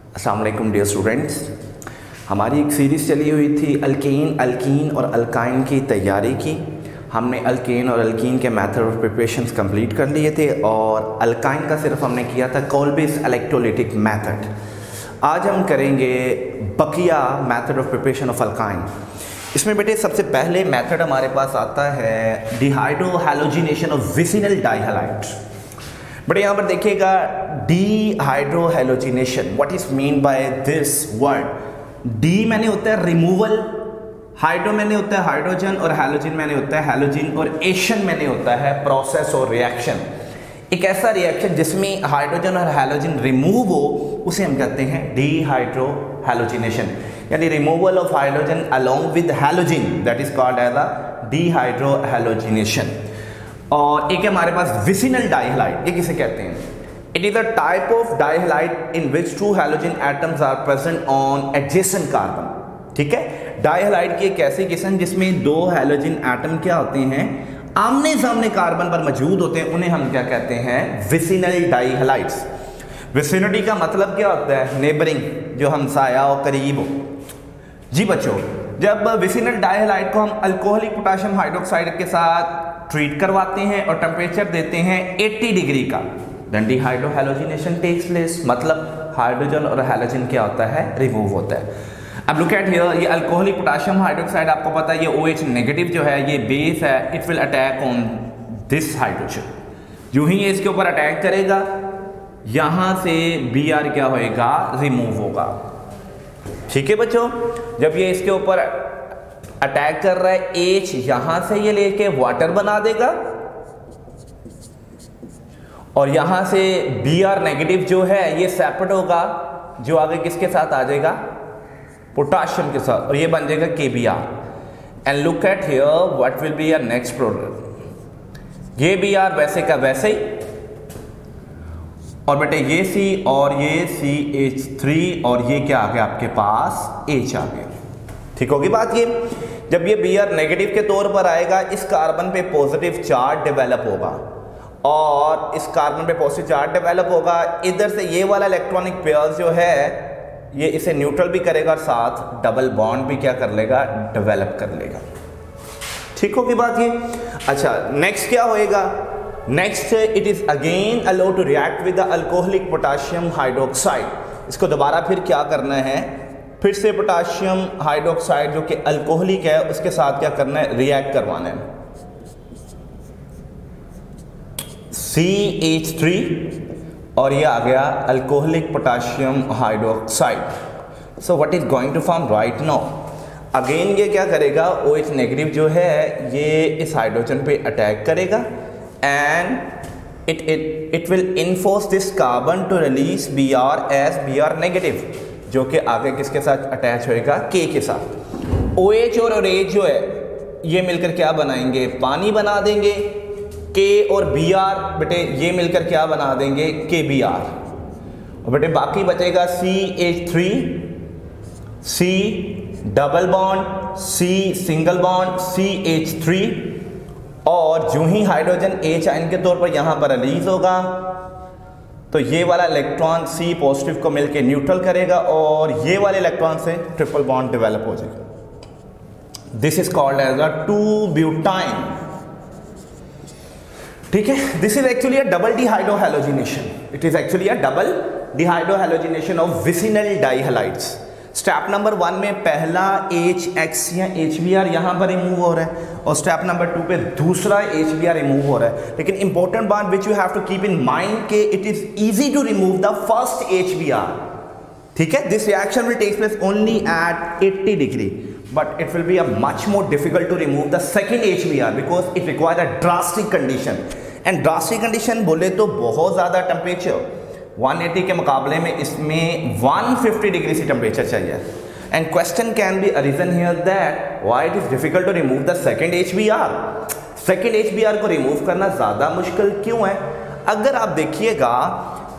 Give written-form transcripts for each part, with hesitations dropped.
अस्सलाम वालेकुम dear students. हमारी एक सीरीज़ चली हुई थी अल्कीन और अल्काइन की तैयारी की। हमने अल्केन और अल्कीन के मेथड ऑफ प्रिपरेशंस कंप्लीट कर लिए थे और अल्काइन का सिर्फ हमने किया था कोल्बिस इलेक्ट्रोलिटिक मेथड। आज हम करेंगे बकिया method of preparation of alkyne. इसमें बेटे सबसे पहले मेथड हमारे पास आता है dehydrohalogenation of vicinal dihalide. But यहाँ पर देखिएगा dehydrohalogenation, what is mean by this word. De मैंने होता है रिमूवल, हाइड्रो मैंने होता है हाइड्रोजन और हैलोजन मैंने होता है हैलोजन और एशन मैंने होता है प्रोसेस और रिएक्शन। एक ऐसा रिएक्शन जिसमें हाइड्रोजन और हैलोजन रिमूव हो उसे हम कहते हैं डिहाइड्रोहैलोजिनेशन, यानी removal of hydrogen along with halogen, that is called as a dehydrohalogenation. और एक है हमारे पास विसिनल डाइहैलाइड, ये किसे कहते हैं? It is a type of dihalide in which two halogen atoms are present on adjacent carbon. ठीक है, डाइहैलाइड की एक ऐसी किस्म जिसमें दो हैलोजन एटम क्या होते हैं, आमने सामने कार्बन पर मौजूद होते हैं, उन्हें हम क्या कहते हैं? विसिनल डाइहैलाइड्स। विसिनिटी का मतलब क्या होता है? नेबरिंग, जो हमसाया और करीब हो। जी बच्चों, जब विसिनल डाइहैलाइड को हम अल्कोहलिक पोटेशियम हाइड्रोक्साइड के साथ ट्रीट करवाते हैं और टेम्परेचर देते हैं 80 डिग्री का, देन डिहाइड्रोहैलोजिनेशन टेक्स प्लेस, मतलब हाइड्रोजन और हैलोजन क्या होता है? रिमूव होता है। अब लुक एट हियर, ये अल्कोहलिक पोटेशियम हाइड्रोक्साइड आपको पता है ये OH नेगेटिव जो है, ये बेस है, it will attack on this hydrogen. यूं ही ये इसके ऊपर अटैक करेगा, यहां से Br क्या होएगा? रिमूव होगा। ठीक है बच्चों, जब ये इसके ऊपर अटैक कर रहा है, H यहां से ये लेके वाटर बना देगा और यहां से Br नेगेटिव जो है ये सेपरेट होगा, जो आगे किसके साथ आ जाएगा? पोटाशियम के साथ, और ये बन जाएगा Kbr। And look at here what will be your next product. ये Br वैसे का वैसे ही, और बेटे ये C और ये CH3 और ये क्या आ गया आपके पास? H आ गया। ठीक होगी बात। ये जब ये Br नेगेटिव के तौर पर आएगा, इस कार्बन पे पॉजिटिव चार्ज डेवलप होगा और इस कार्बन पे पॉजिटिव चार्ज डेवलप होगा, इधर से ये वाला इलेक्ट्रॉनिक पेयर जो है ये इसे न्यूट्रल भी करेगा और साथ डबल बॉन्ड भी क्या कर लेगा? डेवलप कर लेगा। ठीक होगी बात ये। अच्छा, नेक्स्ट क्या होएगा? Next it is again allowed to react with the alcoholic potassium hydroxide. इसको दोबारा फिर क्या करना है? फिर से पोटेशियम हाइड्रोक्साइड जो कि अल्कोहलिक है उसके साथ क्या करना है? रिएक्ट करवाना है। CH3 और ये आ गया alcoholic potassium hydroxide. So what is going to form right now? Again ये क्या करेगा? OH नेगेटिव जो है ये इस हाइड्रोजन पे अटैक करेगा and it will enforce this carbon to release Br as Br negative, जो कि आगे किसके साथ अटैच होएगा? K के साथ। OH और H जो है ये मिलकर क्या बनाएंगे? पानी बना देंगे। K और Br बेटे ये मिलकर क्या बना देंगे? KBr। और बेटे बाकी बचेगा CH3, C double bond, C single bond, CH3, और जो ही हाइड्रोजन H आयन के तौर पर यहां पर रिलीज होगा तो ये वाला इलेक्ट्रॉन C पॉजिटिव को मिलकर न्यूट्रल करेगा और ये वाले इलेक्ट्रॉन से ट्रिपल बॉन्ड डेवलप हो जाएगा। This is called as a two butyne. ठीक है, this is actually a double dehydrohalogenation. It is actually a double dehydrohalogenation of vicinal dihalides. Step number 1 में पहला HX या HBr यहां पर रिमूव हो रहा है और स्टेप नंबर 2 पे दूसरा HBr रिमूव हो रहा है। लेकिन इंपॉर्टेंट बात which you have to keep in mind के it is easy to remove the first HBr। ठीक है, this reaction will take place only at 80 degree, but it will be a much more difficult to remove the second HBr because it requires a drastic condition, and drastic condition बोले तो बहुत ज़्यादा temperature 180 के मुकाबले में इसमें 150 degree से temperature चाहिए। And question can be arisen here that why it is difficult to remove the second HBr। Second HBr को रिमूव करना ज़्यादा मुश्किल क्यों है? अगर आप देखिएगा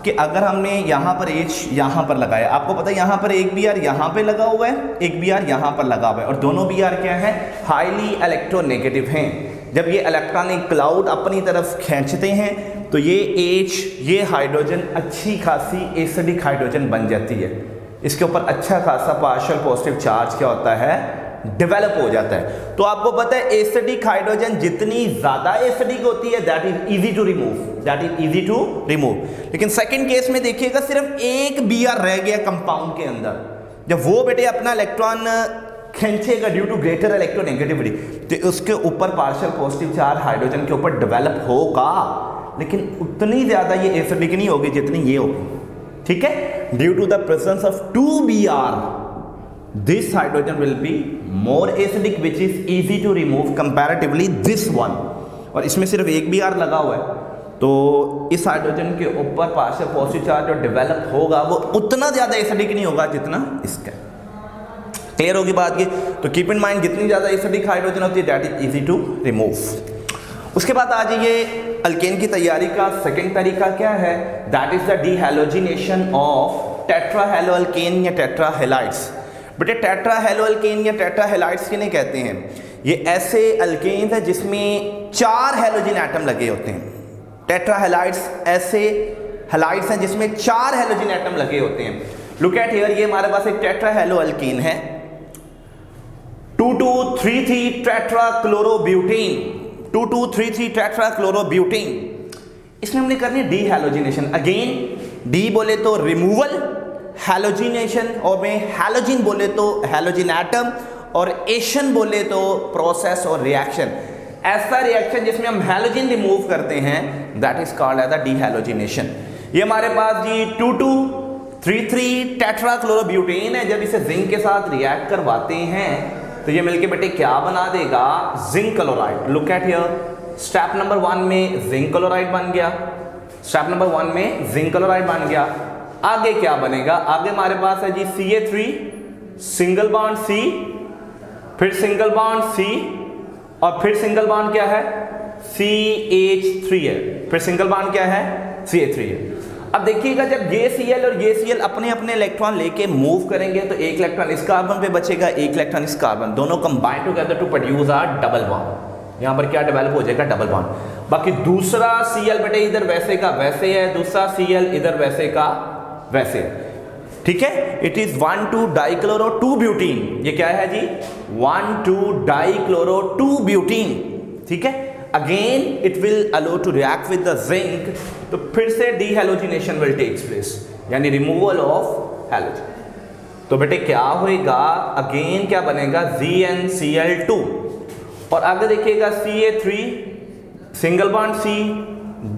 कि अगर हमने यहाँ पर H यहाँ पर लगाया, आपको पता है यहाँ पर एक Br यहाँ पे लगा हुआ है, एक Br यहाँ पर लगा हुआ है, और दोनों Br क्या है? हाईली इलेक्ट्रोनेगेटिव हैं। जब ये इलेक्ट्रॉनिक क्लाउड अपनी तरफ खींचते हैं तो ये H, ये हाइड्रोजन अच्छी खासी एसिडिक हाइड्रोजन बन जाती है। इसके ऊपर अच्छा खासा पार्शियल पॉजिटिव चार्ज क्या होता है, डेवलप हो जाता है। तो आपको पता है एसिडिक हाइड्रोजन जितनी ज्यादा एसिडिक होती है that is easy to remove, that is easy to remove. लेकिन सेकंड केस में देखिएगा सिर्फ एक Br रह गया कंपाउंड के अंदर, जब वो बेटे अपना इलेक्ट्रॉन खींचेगा ड्यू टू ग्रेटर इलेक्ट्रोनेगेटिविटी, तो उसके ऊपर पार्शियल पॉजिटिव चार्ज हाइड्रोजन के ऊपर डेवलप होगा, लेकिन उतनी ज्यादा ये एसिडिक नहीं होगी जितनी ये होगी, ठीक है। Due to the presence of 2 Br this hydrogen will be more acidic which is easy to remove comparatively this one. और इसमें सिर्फ एक Br लगा हुआ है, तो इस हाइड्रोजन के ऊपर पार्शियल पॉजिटिव चार्ज जो डेवलप होगा वो उतना ज्यादा एसिडिक नहीं होगा जितना इसका। क्लियर होगी बात की? तो कीप इन माइंड जितनी ज्यादा एसिडिक हाइड्रोजन होती है that is easy to remove. उसके बाद आ जाइए अल्केन की तैयारी का सेकंड तरीका क्या है, दैट इज द डिहैलोजिनेशन ऑफ टेट्राहेलोअल्केन या टेट्राहेलाइड्स। बेटे टेट्राहेलोअल्केन या टेट्राहेलाइड्स किन्हें कहते हैं? ये ऐसे अल्केन्स है जिसमें 4 हैलोजन एटम लगे होते हैं। टेट्राहेलाइड्स ऐसे हैलाइड्स हैं जिसमें 4 हैलोजन एटम लगे होते हैं। लुक एट हियर, ये हमारे पास एक टेट्राहेलोअल्केन है, 2,2,3,3 टेट्राक्लोरोब्यूटेन, 2,2,3,3 टेट्राक्लोरोब्यूटेन। इसमें हमने करनी है डिहैलोजिनेशन। अगेन डी बोले तो रिमूवल, हैलोजिनेशन और में हैलोजन बोले तो हैलोजन एटम, और एशन बोले तो प्रोसेस और रिएक्शन। ऐसा रिएक्शन जिसमें हम हैलोजन रिमूव करते हैं that is called as the dehalogenation. ये हमारे पास जी 2,2,3,3 टेट्राक्लोरोब्यूटेन है। जब इसे जिंक के साथ रिएक्ट करवाते हैं तो ये मिलके बेटे क्या बना देगा, zinc chloride. Look at here, step number 1 में जिंक क्लोराइड बन गया, स्टेप नंबर 1 में जिंक क्लोराइड बन गया। आगे क्या बनेगा, आगे हमारे पास है जी Ca3 सिंगल बॉन्ड C, फिर सिंगल बॉन्ड C और फिर सिंगल बॉन्ड क्या है, CH3 है, फिर सिंगल बॉन्ड क्या है, CH3 है। अब देखिएगा जब ये Cl और ये Cl अपने अपने इलेक्ट्रॉन लेके मूव करेंगे तो एक इलेक्ट्रॉन इस कार्बन पे बचेगा, एक इलेक्ट्रॉन इस कार्बन, दोनों combine together to produce a double bond. यहाँ पर क्या डेवलप हो जाएगा, डबल बॉन्ड। बाकी दूसरा Cl बेटे इधर वैसे का वैसे है, दूसरा Cl इधर वैसे का वैसे, ठीक है। It is 1,2 dichloro two butene. ये क्या है जी, 1,2 डाइक्लोरो-2-ब्यूटीन, ठीक है। Again it will allow to react with the zinc, तो फिर से डिहैलोजिनेशन विल टेक्स प्लेस, यानी रिमूवल ऑफ हैलोजन। तो बेटे क्या होएगा, अगेन क्या बनेगा, ZnCl2 और आगे देखिएगा Ca3 single bond C,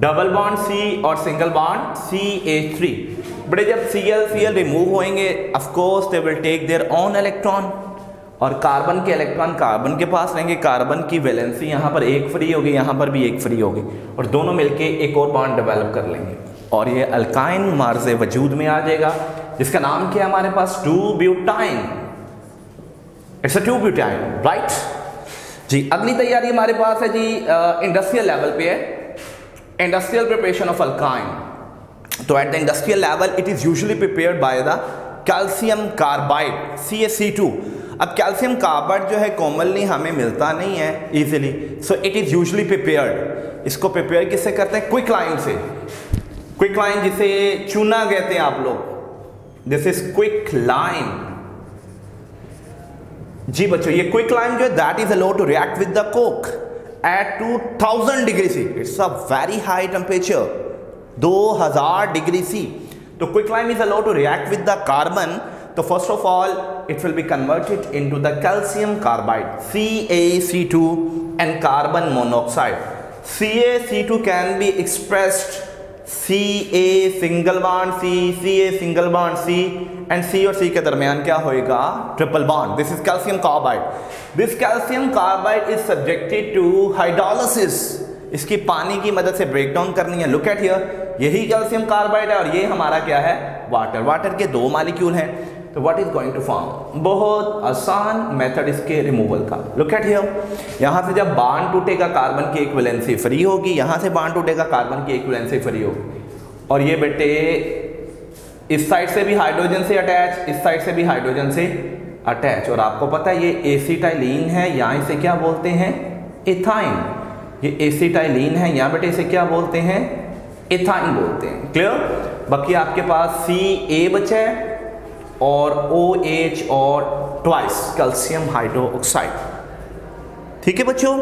double bond C और सिंगल बॉन्ड CH3। बड़े जब Cl रिमूव होंगे of course they will take their own electron, और कार्बन के इलेक्ट्रॉन कार्बन के पास रहेंगे। कार्बन की वैलेंसी यहाँ पर एक फ्री होगी, यहाँ पर भी एक फ्री होगी, और दोनों मिलके एक और बॉन्ड डेवलप कर लेंगे और ये अल्काइन मार्जे वजूद में आ जाएगा, जिसका नाम क्या है हमारे पास, 2-ब्यूटाइन। इट्स अ 2-ब्यूटाइन, राइट जी। अगली तैयारी हमारे पास है जी इंडस्ट्रियल लेवल पे है, इंडस्ट्रियल प्रिपरेशन ऑफ अल्काइन। तो eight the industrial level it is usually prepared by the calcium carbide CaC2। अब कैल्शियम कार्बाइड जो है कॉमनली हमें मिलता नहीं है easily, so it is usually prepared. इसको प्रिपेयर किससे करते हैं, क्विकलाइन से। क्विकलाइन जिसे चूना कहते हैं आप लोग, दिस इज क्विकलाइन जी बच्चों। ये क्विकलाइन जो है that is allowed to react with the coke at 2000 degree C। It's a very high temperature, 2000 degree C। तो quicklime is allowed to react with the carbon. तो first of all it will be converted into the calcium carbide CaC2 and carbon monoxide. CaC2 can be expressed Ca single bond C, Ca single bond C and C और C के दरमियान क्या होएगा, triple bond. This is calcium carbide. This calcium carbide is subjected to hydrolysis. इसकी पानी की मदद से ब्रेक डाउन करनी है। लुक एट हियर, यही कैल्शियम कार्बाइड है और ये हमारा क्या है, वाटर। वाटर के 2 मॉलिक्यूल हैं, तो what is going to form, बहुत आसान मेथड इसके रिमूवल का। लुक एट हियर, यहाँ से जब बॉन्ड टूटेगा कार्बन की एक वैलेंसी फ्री होगी, यहाँ से बॉन्ड टूटेगा कार्बन की एक वैलेंसी फ्री होगी, और ये बेटे इस साइड से भी हाइड्रोजन से अटैच, इस साइड से भी हाइड्रोजन से अटैच। और आपको पता है ये एसिटाइलिन है, यहाँ इसे क्या बोलते हैं, इथाइन। ये एसिटाइलिन है, यहाँ बेटे इसे क्या बोलते हैं, इथाइन बोलते हैं। क्लियर। बाकी आपके पास Ca बचा है, और OH और ट्वाइस कैल्शियम हाइड्रोक्साइड। ठीक है बच्चों,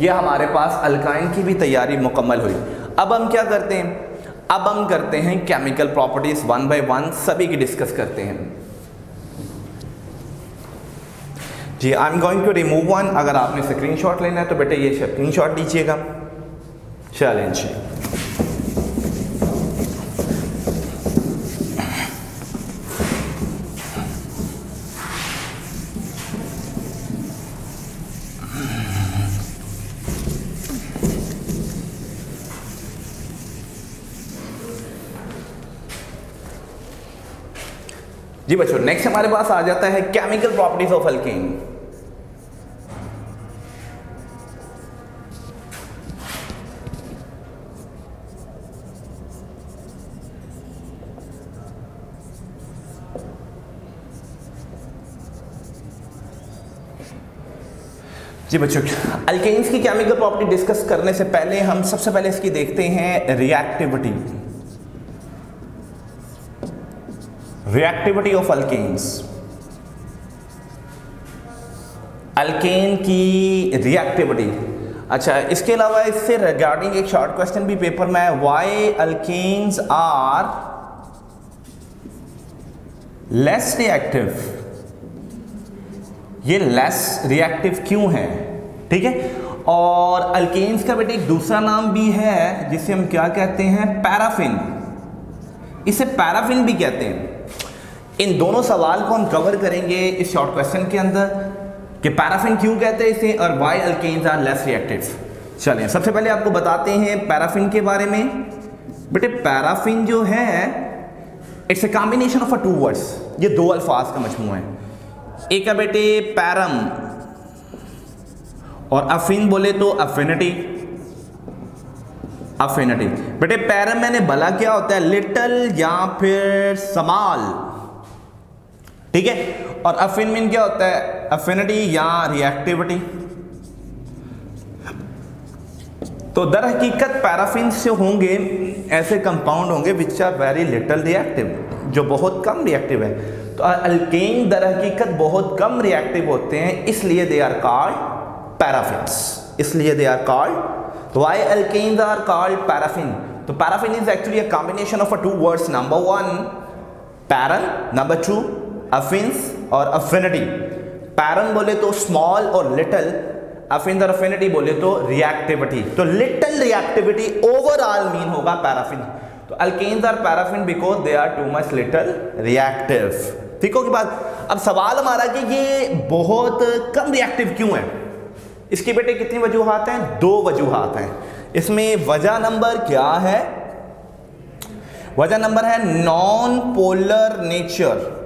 ये हमारे पास अल्काइन की भी तैयारी मुकम्मल हुई। अब हम क्या करते हैं, अब हम करते हैं केमिकल प्रॉपर्टीज 1 बाय 1 सभी की डिस्कस करते हैं। जी I am going to remove one. अगर आपने स्क्रीनशॉट लेना है तो बेटे ये स्क्रीनशॉट लीजिएगा। चलें जी, जी बच्चों नेक्स्ट हमारे पास आ जाता है केमिकल प्रॉपर्टीज ऑफ अल्केन। जी बच्चों अल्केन्स की केमिकल प्रॉपर्टी डिस्कस करने से पहले हम सबसे पहले इसकी देखते हैं reactivity. Reactivity of alkanes, alkane की रिएक्टिविटी। अच्छा, इसके अलावा इससे रिगार्डिंग एक शॉर्ट क्वेश्चन भी पेपर में है, why alkanes are less reactive. ये लेस रिएक्टिव क्यों है, ठीक है। और अल्केन्स का बेटे एक दूसरा नाम भी है जिसे हम क्या कहते हैं, पैराफिन। इसे पैराफिन भी कहते हैं। इन दोनों सवाल को हम कवर करेंगे इस शॉर्ट क्वेश्चन के अंदर कि पैराफिन क्यों कहते हैं इसे और why alkanes are less reactive. चलें सबसे पहले आपको बताते हैं पैराफिन के बारे में। बेटे पैराफिन जो है it's a combination of two words, ये दो अल्फाज का मजमूआ है। एक है बेटे पैरम और अफिन बोले तो अफिनिटी। अफिनिटी बेटे पैरम मैंने भला क्या होता है, लिटिल या फिर स्मॉल, ठीक है। और अफिन मीन क्या होता है, अफिनिटी या रिएक्टिविटी। तो दर हकीकत पैराफिन से होंगे ऐसे कंपाउंड होंगे which are very little reactive, जो बहुत कम रिएक्टिव है। तो अल्केन दर हकीकत बहुत कम रिएक्टिव होते हैं, इसलिए दे आर कॉल्ड पैराफिन्स। इसलिए they are called, why alkanes are called paraffin. तो paraffin is actually a combination of two words, number 1 parum, number 2 affinis और अफिनिटी। पैरन बोले तो स्मॉल और लिटिल, अफिन और अफिनिटी बोले तो रिएक्टिविटी। तो लिटिल रिएक्टिविटी ओवरऑल मीन होगा पैराफिन। तो alkanes are paraffin because they are too much little reactive. ठीक हो की बात। अब सवाल हमारा कि ये बहुत कम रिएक्टिव क्यों है, इसकी बेटे कितनी वजूहात हैं, 2 वजूहात हैं। इसमें वजह नंबर क्या है, वजह नंबर है non polar nature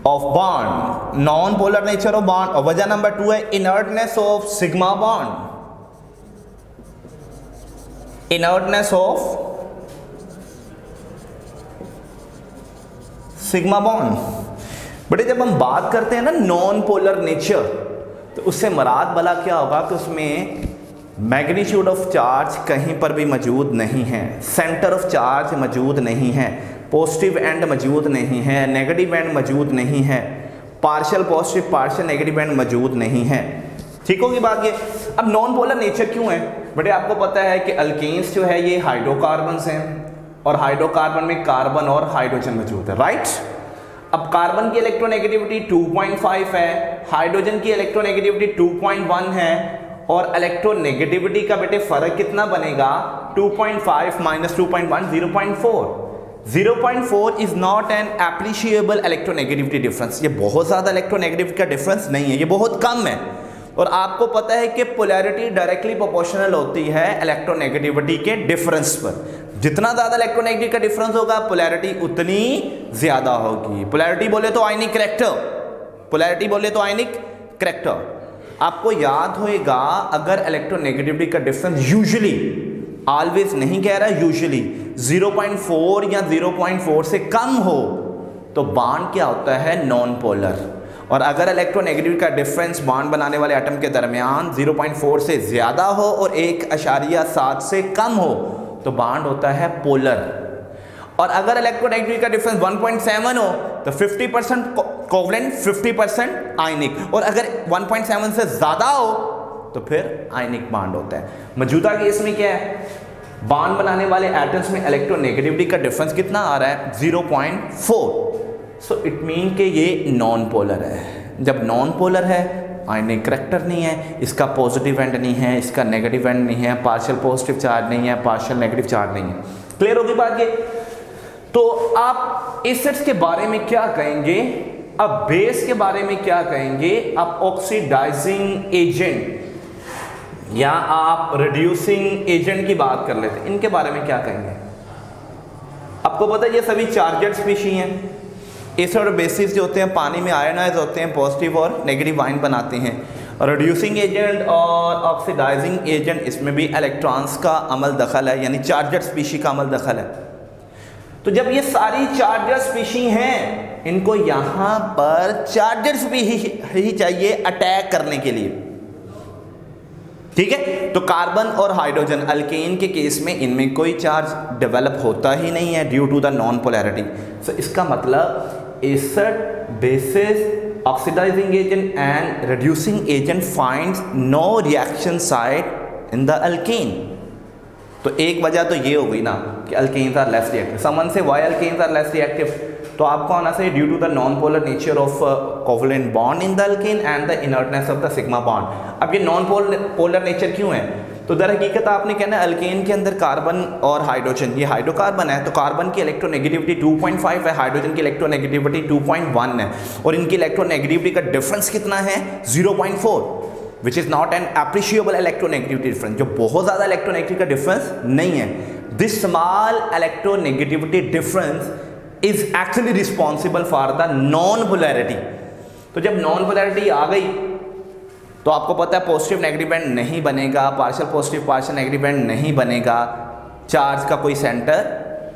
of bond, non polar nature of bond. और वजह नंबर 2 है inertness of sigma bond, inertness of sigma bond. बेटे जब हम बात करते हैं ना नॉन पोलर नेचर, तो उससे मुराद भला क्या होगा कि उसमें मैग्नीट्यूड ऑफ चार्ज कहीं पर भी मौजूद नहीं है, सेंटर ऑफ चार्ज मौजूद नहीं है, पॉजिटिव एंड मौजूद नहीं है, नेगेटिव एंड मौजूद नहीं है, partial positive partial negative and मौजूद नहीं है। ठीक होगी बात ये। अब नॉन पोलर नेचर क्यों है, बेटे आपको पता है कि अल्केन्स जो है ये हाइड्रोकार्बन्स हैं और हाइड्रोकार्बन में कार्बन और हाइड्रोजन मौजूद है, राइट। अब कार्बन की इलेक्ट्रोनेगेटिविटी 2.5 है, हाइड्रोजन की इलेक्ट्रोनेगेटिविटी 2.1 है और इलेक्ट्रोनेगेटिविटी का बेटे फर्क कितना बनेगा, 2.5 minus 2.1 0.4। 0.4 is not an appreciable electronegativity difference. ये बहुत ज्यादा इलेक्ट्रोनेगेटिविटी का डिफरेंस नहीं है, ये बहुत कम है। और आपको पता है कि पोलैरिटी डायरेक्टली प्रोपोर्शनल होती है इलेक्ट्रोनेगेटिविटी के डिफरेंस पर। जितना ज्यादा इलेक्ट्रोनेगेटिव का डिफरेंस होगा पोलैरिटी उतनी ज्यादा होगी। पोलैरिटी बोले तो आयनिक करैक्टर, पोलैरिटी बोले तो आयनिक करैक्टर। आपको याद होएगा अगर इलेक्ट्रोनेगेटिविटी का डिफरेंस यूजुअली, ऑलवेज नहीं कह रहा, यूजुअली 0.4 या 0.4 से कम हो तो बॉन्ड क्या होता है, नॉन पोलर। और अगर इलेक्ट्रोनेगेटिव का डिफरेंस बॉन्ड बनाने वाले एटम के दरमियान 0.4 से ज़्यादा हो और 1.7 से कम हो तो बॉन्ड होता है पोलर। और अगर इलेक्ट्रोनेगेटिविटी का डिफरेंस 1.7 हो तो 50% कोवलेंट 50% आयनिक, और अगर 1.7 से ज्यादा हो तो फिर आयनिक बॉन्ड होता है। मौजूदा केस में क्या है, बॉन्ड बनाने वाले एटम्स में इलेक्ट्रोनेगेटिविटी का डिफरेंस कितना आ रहा है 0.4। सो इट मीन कि ये नॉन पोलर है। जब नॉन पोलर है, आयनिक करैक्टर नहीं है, इसका पॉजिटिव एंड नहीं है, इसका नेगेटिव एंड नहीं है, पार्शियल पॉजिटिव चार्ज नहीं है, पार्शियल नेगेटिव चार्ज नहीं है। क्लियर होगी बात ये? तो आप एसिड्स के बारे में क्या कहेंगे, अब बेस के बारे में क्या कहेंगे, आप ऑक्सीडाइजिंग एजेंट या आप रिड्यूसिंग एजेंट की बात कर लेते हैं, इनके बारे में क्या कहेंगे? आपको पता है ये सभी चार्जड स्पीशी हैं। एसिड और बेसिस जो होते हैं पानी में आयनाइज होते हैं, पॉजिटिव और नेगेटिव आयन बनाते हैं। रिड्यूसिंग एजेंट और ऑक्सीडाइजिंग एजेंट, इसमें भी इलेक्ट्रॉन्स का अमल दखल है, यानी चार्जड स्पीशी का अमल दखल है। तो जब ये सारी चार्जड स्पीशी हैं, इनको यहाँ पर चार्जड स्पीशी ही चाहिए अटैक करने के लिए, ठीक है। तो कार्बन और हाइड्रोजन अल्केन के केस में इनमें कोई चार्ज डेवलप होता ही नहीं है due to the non polarity. So इसका मतलब acid, bases, oxidising agent and reducing agent finds no reaction site in the alkane. तो एक वजह तो ये हो गई ना कि alkanes are less reactive. Someone say why alkanes are less reactive, तो आपको आना चाहिए due to the non polar nature of covalent bond in the alkane and the inertness of the sigma bond. अब ये नॉन पोलर नेचर क्यों है? तो दर हकीकत आपने कहना अल्केन के अंदर कार्बन और हाइड्रोजन, ये हाइड्रोकार्बन है, तो कार्बन की इलेक्ट्रोनेगेटिविटी 2.5 है, हाइड्रोजन की इलेक्ट्रोनेगेटिविटी 2.1 है, और इनकी इलेक्ट्रोनेगेटिविटी का डिफरेंस कितना है 0.4, which is not an appreciable electronegativity difference, जो बहुत ज़्यादा इलेक्ट्रोनेगेटिविटी का डिफरेंस नहीं है। This small electronegativity difference is actually responsible for the non polarity. तो जब नॉन पोलैरिटी आ गई तो आपको पता है पॉजिटिव नेगेटिव बैंड नहीं बनेगा, partial positive partial negative band नहीं बनेगा, चार्ज का कोई सेंटर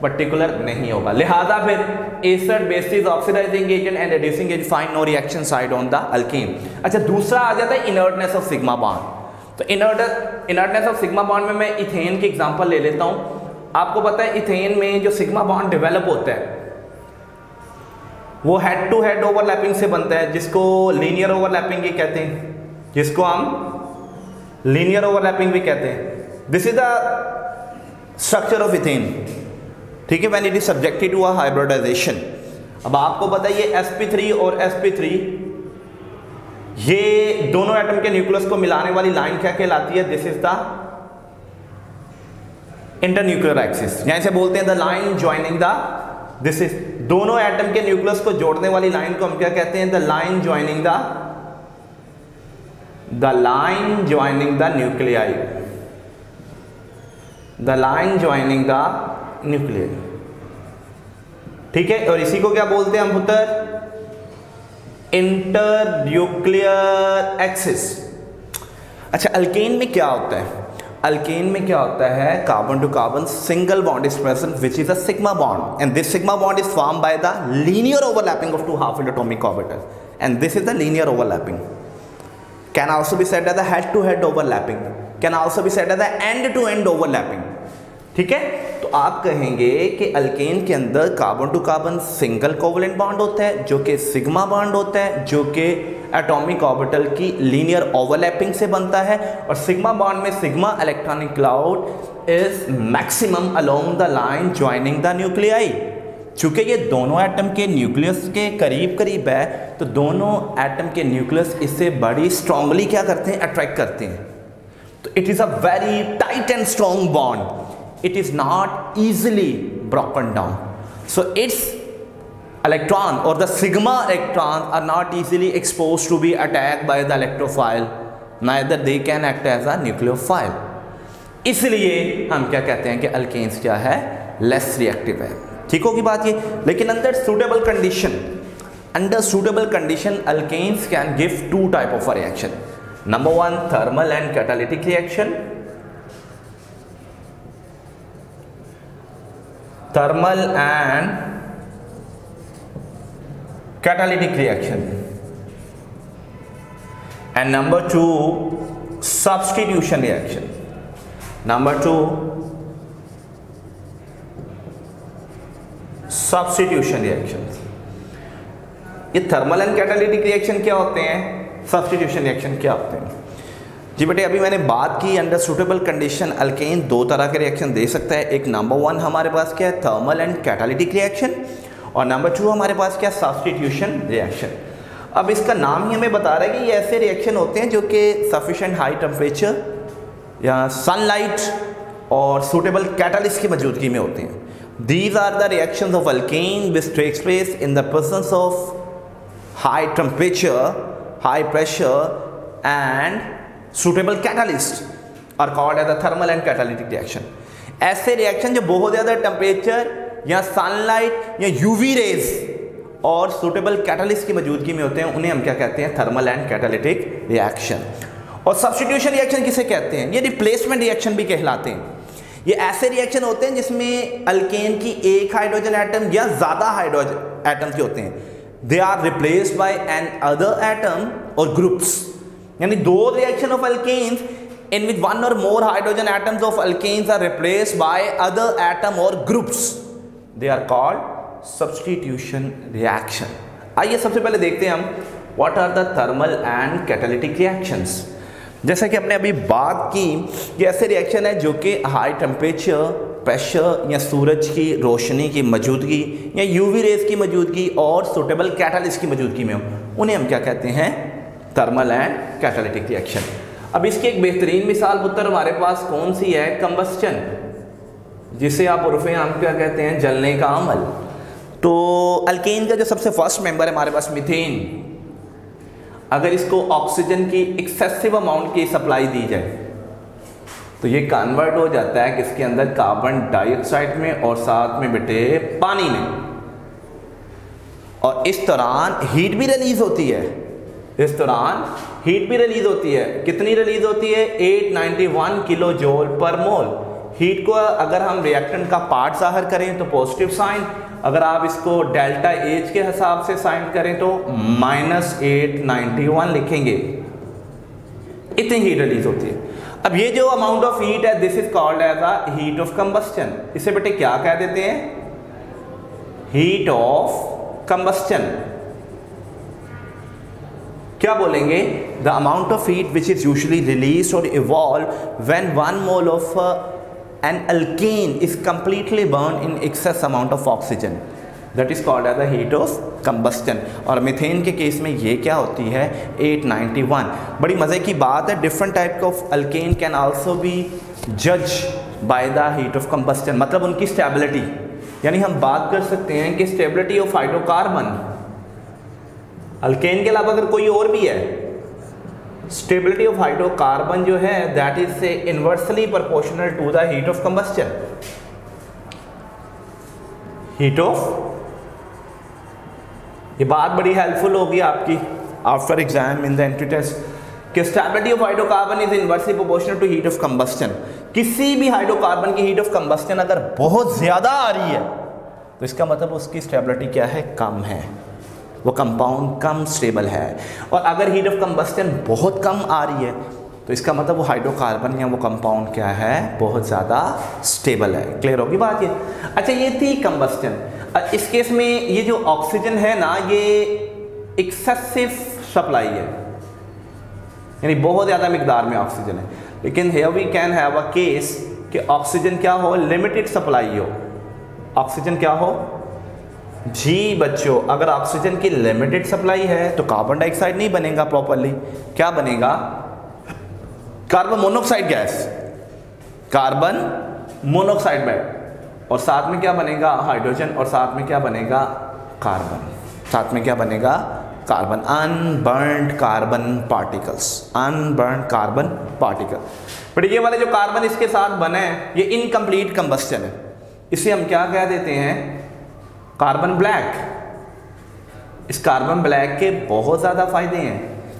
पर्टिकुलर नहीं होगा। लिहाजा फिर acid, bases, oxidising agent and reducing agent find no reaction site on the alkane. अच्छा, दूसरा आ जाता है इनर्टनेस ऑफ सिग्मा बॉन्ड। तो इनर्टनेस ऑफ सिग्मा बॉन्ड में मैं इथेन की एग्जांपल ले लेता हूं। आपको पता है इथेन में जो सिग्मा बॉन्ड डेवलप होता है वो हेड टू हेड ओवरलैपिंग से बनता है, जिसको लीनियर ओवरलैपिंग भी कहते हैं, जिसको हम लीनियर ओवरलैपिंग भी कहते हैं। This is the structure of ethane, ठीक है, when it is subjected to a hybridisation. अब आपको पता है ये sp3 और sp3, ये दोनों एटम के न्यूक्लियस को मिलाने वाली लाइन क्या कहलाती है? This is the internuclear axis, यहां से बोलते हैं the line joining the, this is दोनों एटम के न्यूक्लियस को जोड़ने वाली लाइन को हम क्या कहते हैं? The line joining the nuclei, the line joining the nuclei, ठीक है। और इसी को क्या बोलते हैं हम पुत्र? Internuclear axis. अच्छा, अल्केन में क्या होता है? अल्केन में क्या होता है? Carbon to carbon single bond is present which is a sigma bond, and this sigma bond is formed by the linear overlapping of two half atomic orbitals, and this is the linear overlapping. Can also be said as the head-to-head overlapping, can also be said as the end-to-end overlapping, ठीक है। तो आप कहेंगे कि alkane के अंदर carbon to carbon single covalent bond होता है जो कि सिग्मा बॉन्ड होता है, जो कि एटॉमिक ऑर्बिटल की लीनियर ओवरलैपिंग से बनता है, और सिग्मा बॉन्ड में sigma electronic cloud is maximum along the line joining the nuclei. चूंकि ये दोनों एटम के न्यूक्लियस के करीब करीब है, तो दोनों एटम के न्यूक्लियस इससे बड़ी स्ट्रांगली क्या करते हैं? अट्रैक्ट करते हैं। तो it is a very tight and strong bond, it is not easily broken down. So its electron और the sigma electron are not easily expose to be attack by the electrophile, neither they can act as a nucleophile. इसलिए हम क्या कहते हैं कि alkanes क्या है? Less reactive है, ठीक होगी बात ये। लेकिन under suitable condition alkanes can give two type of reaction. Number one, thermal and catalytic reaction, thermal and catalytic reaction, and number two, substitution reaction. Number two, substitution reaction. ये thermal and catalytic reaction क्या होते हैं, substitution reaction क्या होते हैं? जी बेटे अभी मैंने बात की अंडर सुटेबल कंडीशन अल्केन दो तरह के रिएक्शन दे सकता है। एक नंबर 1 हमारे पास क्या है, थर्मल एंड कैटालिटिक रिएक्शन, और नंबर 2 हमारे पास क्या, सब्स्टिट्यूशन रिएक्शन। अब इसका नाम ही हमें बता रहा है कि ये ऐसे रिएक्शन होते हैं जो कि सफिशिएंट हाई टेम्परेचर या सनलाइट और सुटेबल कैटालिस्ट की मौजूदगी में होते हैं। These are the reactions of alkane which takes place in the presence of high temperature, high pressure and suitable catalyst are called as the thermal and catalytic reaction। ऐसे reaction जो बहुत ज़्यादा temperature या सनलाइट या UV rays और suitable catalyst की मौजूदगी में होते हैं उन्हें हम क्या कहते हैं, थर्मल एंड कैटालिटिक रिएक्शन। और सब्स्टिट्यूशन रिएक्शन किसे कहते हैं, ये रिप्लेसमेंट रिएक्शन भी कहलाते हैं। ये ऐसे रिएक्शन होते हैं जिसमें अल्केन की एक हाइड्रोजन एटम या ज़्यादा हाइड्रोजन एटम के होते हैं, they are replaced by an other atom और ग्रुप्स। यानी दो reaction of alkanes in which one or more hydrogen atoms of alkanes are replaced by other atom or groups, they are called substitution reaction। आइए सबसे पहले देखते हैं हम what are the thermal and catalytic reactions। जैसा कि हमने अभी बात की कि ऐसे रिएक्शन है जो कि हाई टेम्परेचर, प्रेशर या सूरज की रोशनी की मौजूदगी या यूवी रेज की मौजूदगी और सुटेबल कैटालिस्ट की मौजूदगी में हो, उन्हें हम क्या कहते हैं, थर्मल एंड कैटालिटिक रिएक्शन। अब इसकी एक बेहतरीन मिसाल पुत्र हमारे पास कौन सी है, कंबस्चन, जिसे आप उर्फे आम क्या कहते हैं, जलने का अमल। तो अल्केन का जो सबसे फर्स्ट मेंबर है हमारे पास मीथेन, अगर इसको ऑक्सीजन की एक्सेसिव अमाउंट की सप्लाई दी जाए तो ये कन्वर्ट हो जाता है किसके अंदर, कार्बन डाइऑक्साइड में और साथ में बेटे पानी में। और इस दौरान हीट भी रिलीज होती है, इस दौरान हीट भी रिलीज होती है। कितनी रिलीज होती है, 891 किलो जूल पर मोल। हीट को अगर हम रिएक्टेंट का पार्ट जाहिर करें तो पॉजिटिव साइन, अगर आप इसको डेल्टा एच के हिसाब से साइन करें तो -891 लिखेंगे। इतनी हीट रिलीज होती है। अब ये जो अमाउंट ऑफ हीट है this is called as a heat of combustion. इसे बेटे क्या कह देते हैं, हीट ऑफ कंबस्चन। क्या बोलेंगे, the amount of heat which is usually release और evolve when 1 mole of an alkane is completely burn in excess amount of oxygen, that is called as the heat of combustion. और methane के case में ये क्या होती है, 891। बड़ी मज़े की बात है, different type of alkane can also B जज by the heat of combustion, मतलब उनकी स्टेबिलिटी। यानी हम बात कर सकते हैं कि स्टेबिलिटी ऑफ हाइड्रोकार्बन, अल्केन के अलावा अगर कोई और भी है, स्टेबिलिटी ऑफ हाइड्रोकार्बन जो है that is say inversely proportional to the heat of combustion. Heat of, ये बात बड़ी हेल्पफुल होगी आपकी after exam in the entry test कि stability of hydrocarbon is inversely proportional to heat of combustion. किसी भी हाइड्रोकार्बन की हीट ऑफ कंबस्चन अगर बहुत ज़्यादा आ रही है तो इसका मतलब उसकी स्टेबिलिटी क्या है, कम है, वो कंपाउंड कम स्टेबल है। और अगर हीट ऑफ कंबस्चन बहुत कम आ रही है तो इसका मतलब वो हाइड्रोकार्बन या वो कंपाउंड क्या है, बहुत ज़्यादा स्टेबल है। क्लियर होगी बात ये। अच्छा ये थी कंबस्चन। इस केस में ये जो ऑक्सीजन है ना, ये एक्सेसिव सप्लाई है, यानी बहुत ज़्यादा मिकदार में ऑक्सीजन है। लेकिन here we can have a case कि ऑक्सीजन क्या हो, लिमिटेड सप्लाई हो। ऑक्सीजन क्या हो जी बच्चों, अगर ऑक्सीजन की लिमिटेड सप्लाई है तो कार्बन डाइऑक्साइड नहीं बनेगा प्रॉपरली, क्या बनेगा, carbon monoxide gas, carbon monoxide gas, और साथ में क्या बनेगा, हाइड्रोजन, और साथ में क्या बनेगा, कार्बन, साथ में क्या बनेगा, carbon, unburned carbon particles, unburned carbon particle. But ये वाले जो कार्बन इसके साथ बने हैं ये इनकम्प्लीट कंबस्चन है, इसे हम क्या कह देते हैं, कार्बन ब्लैक। इस कार्बन ब्लैक के बहुत ज़्यादा फायदे हैं।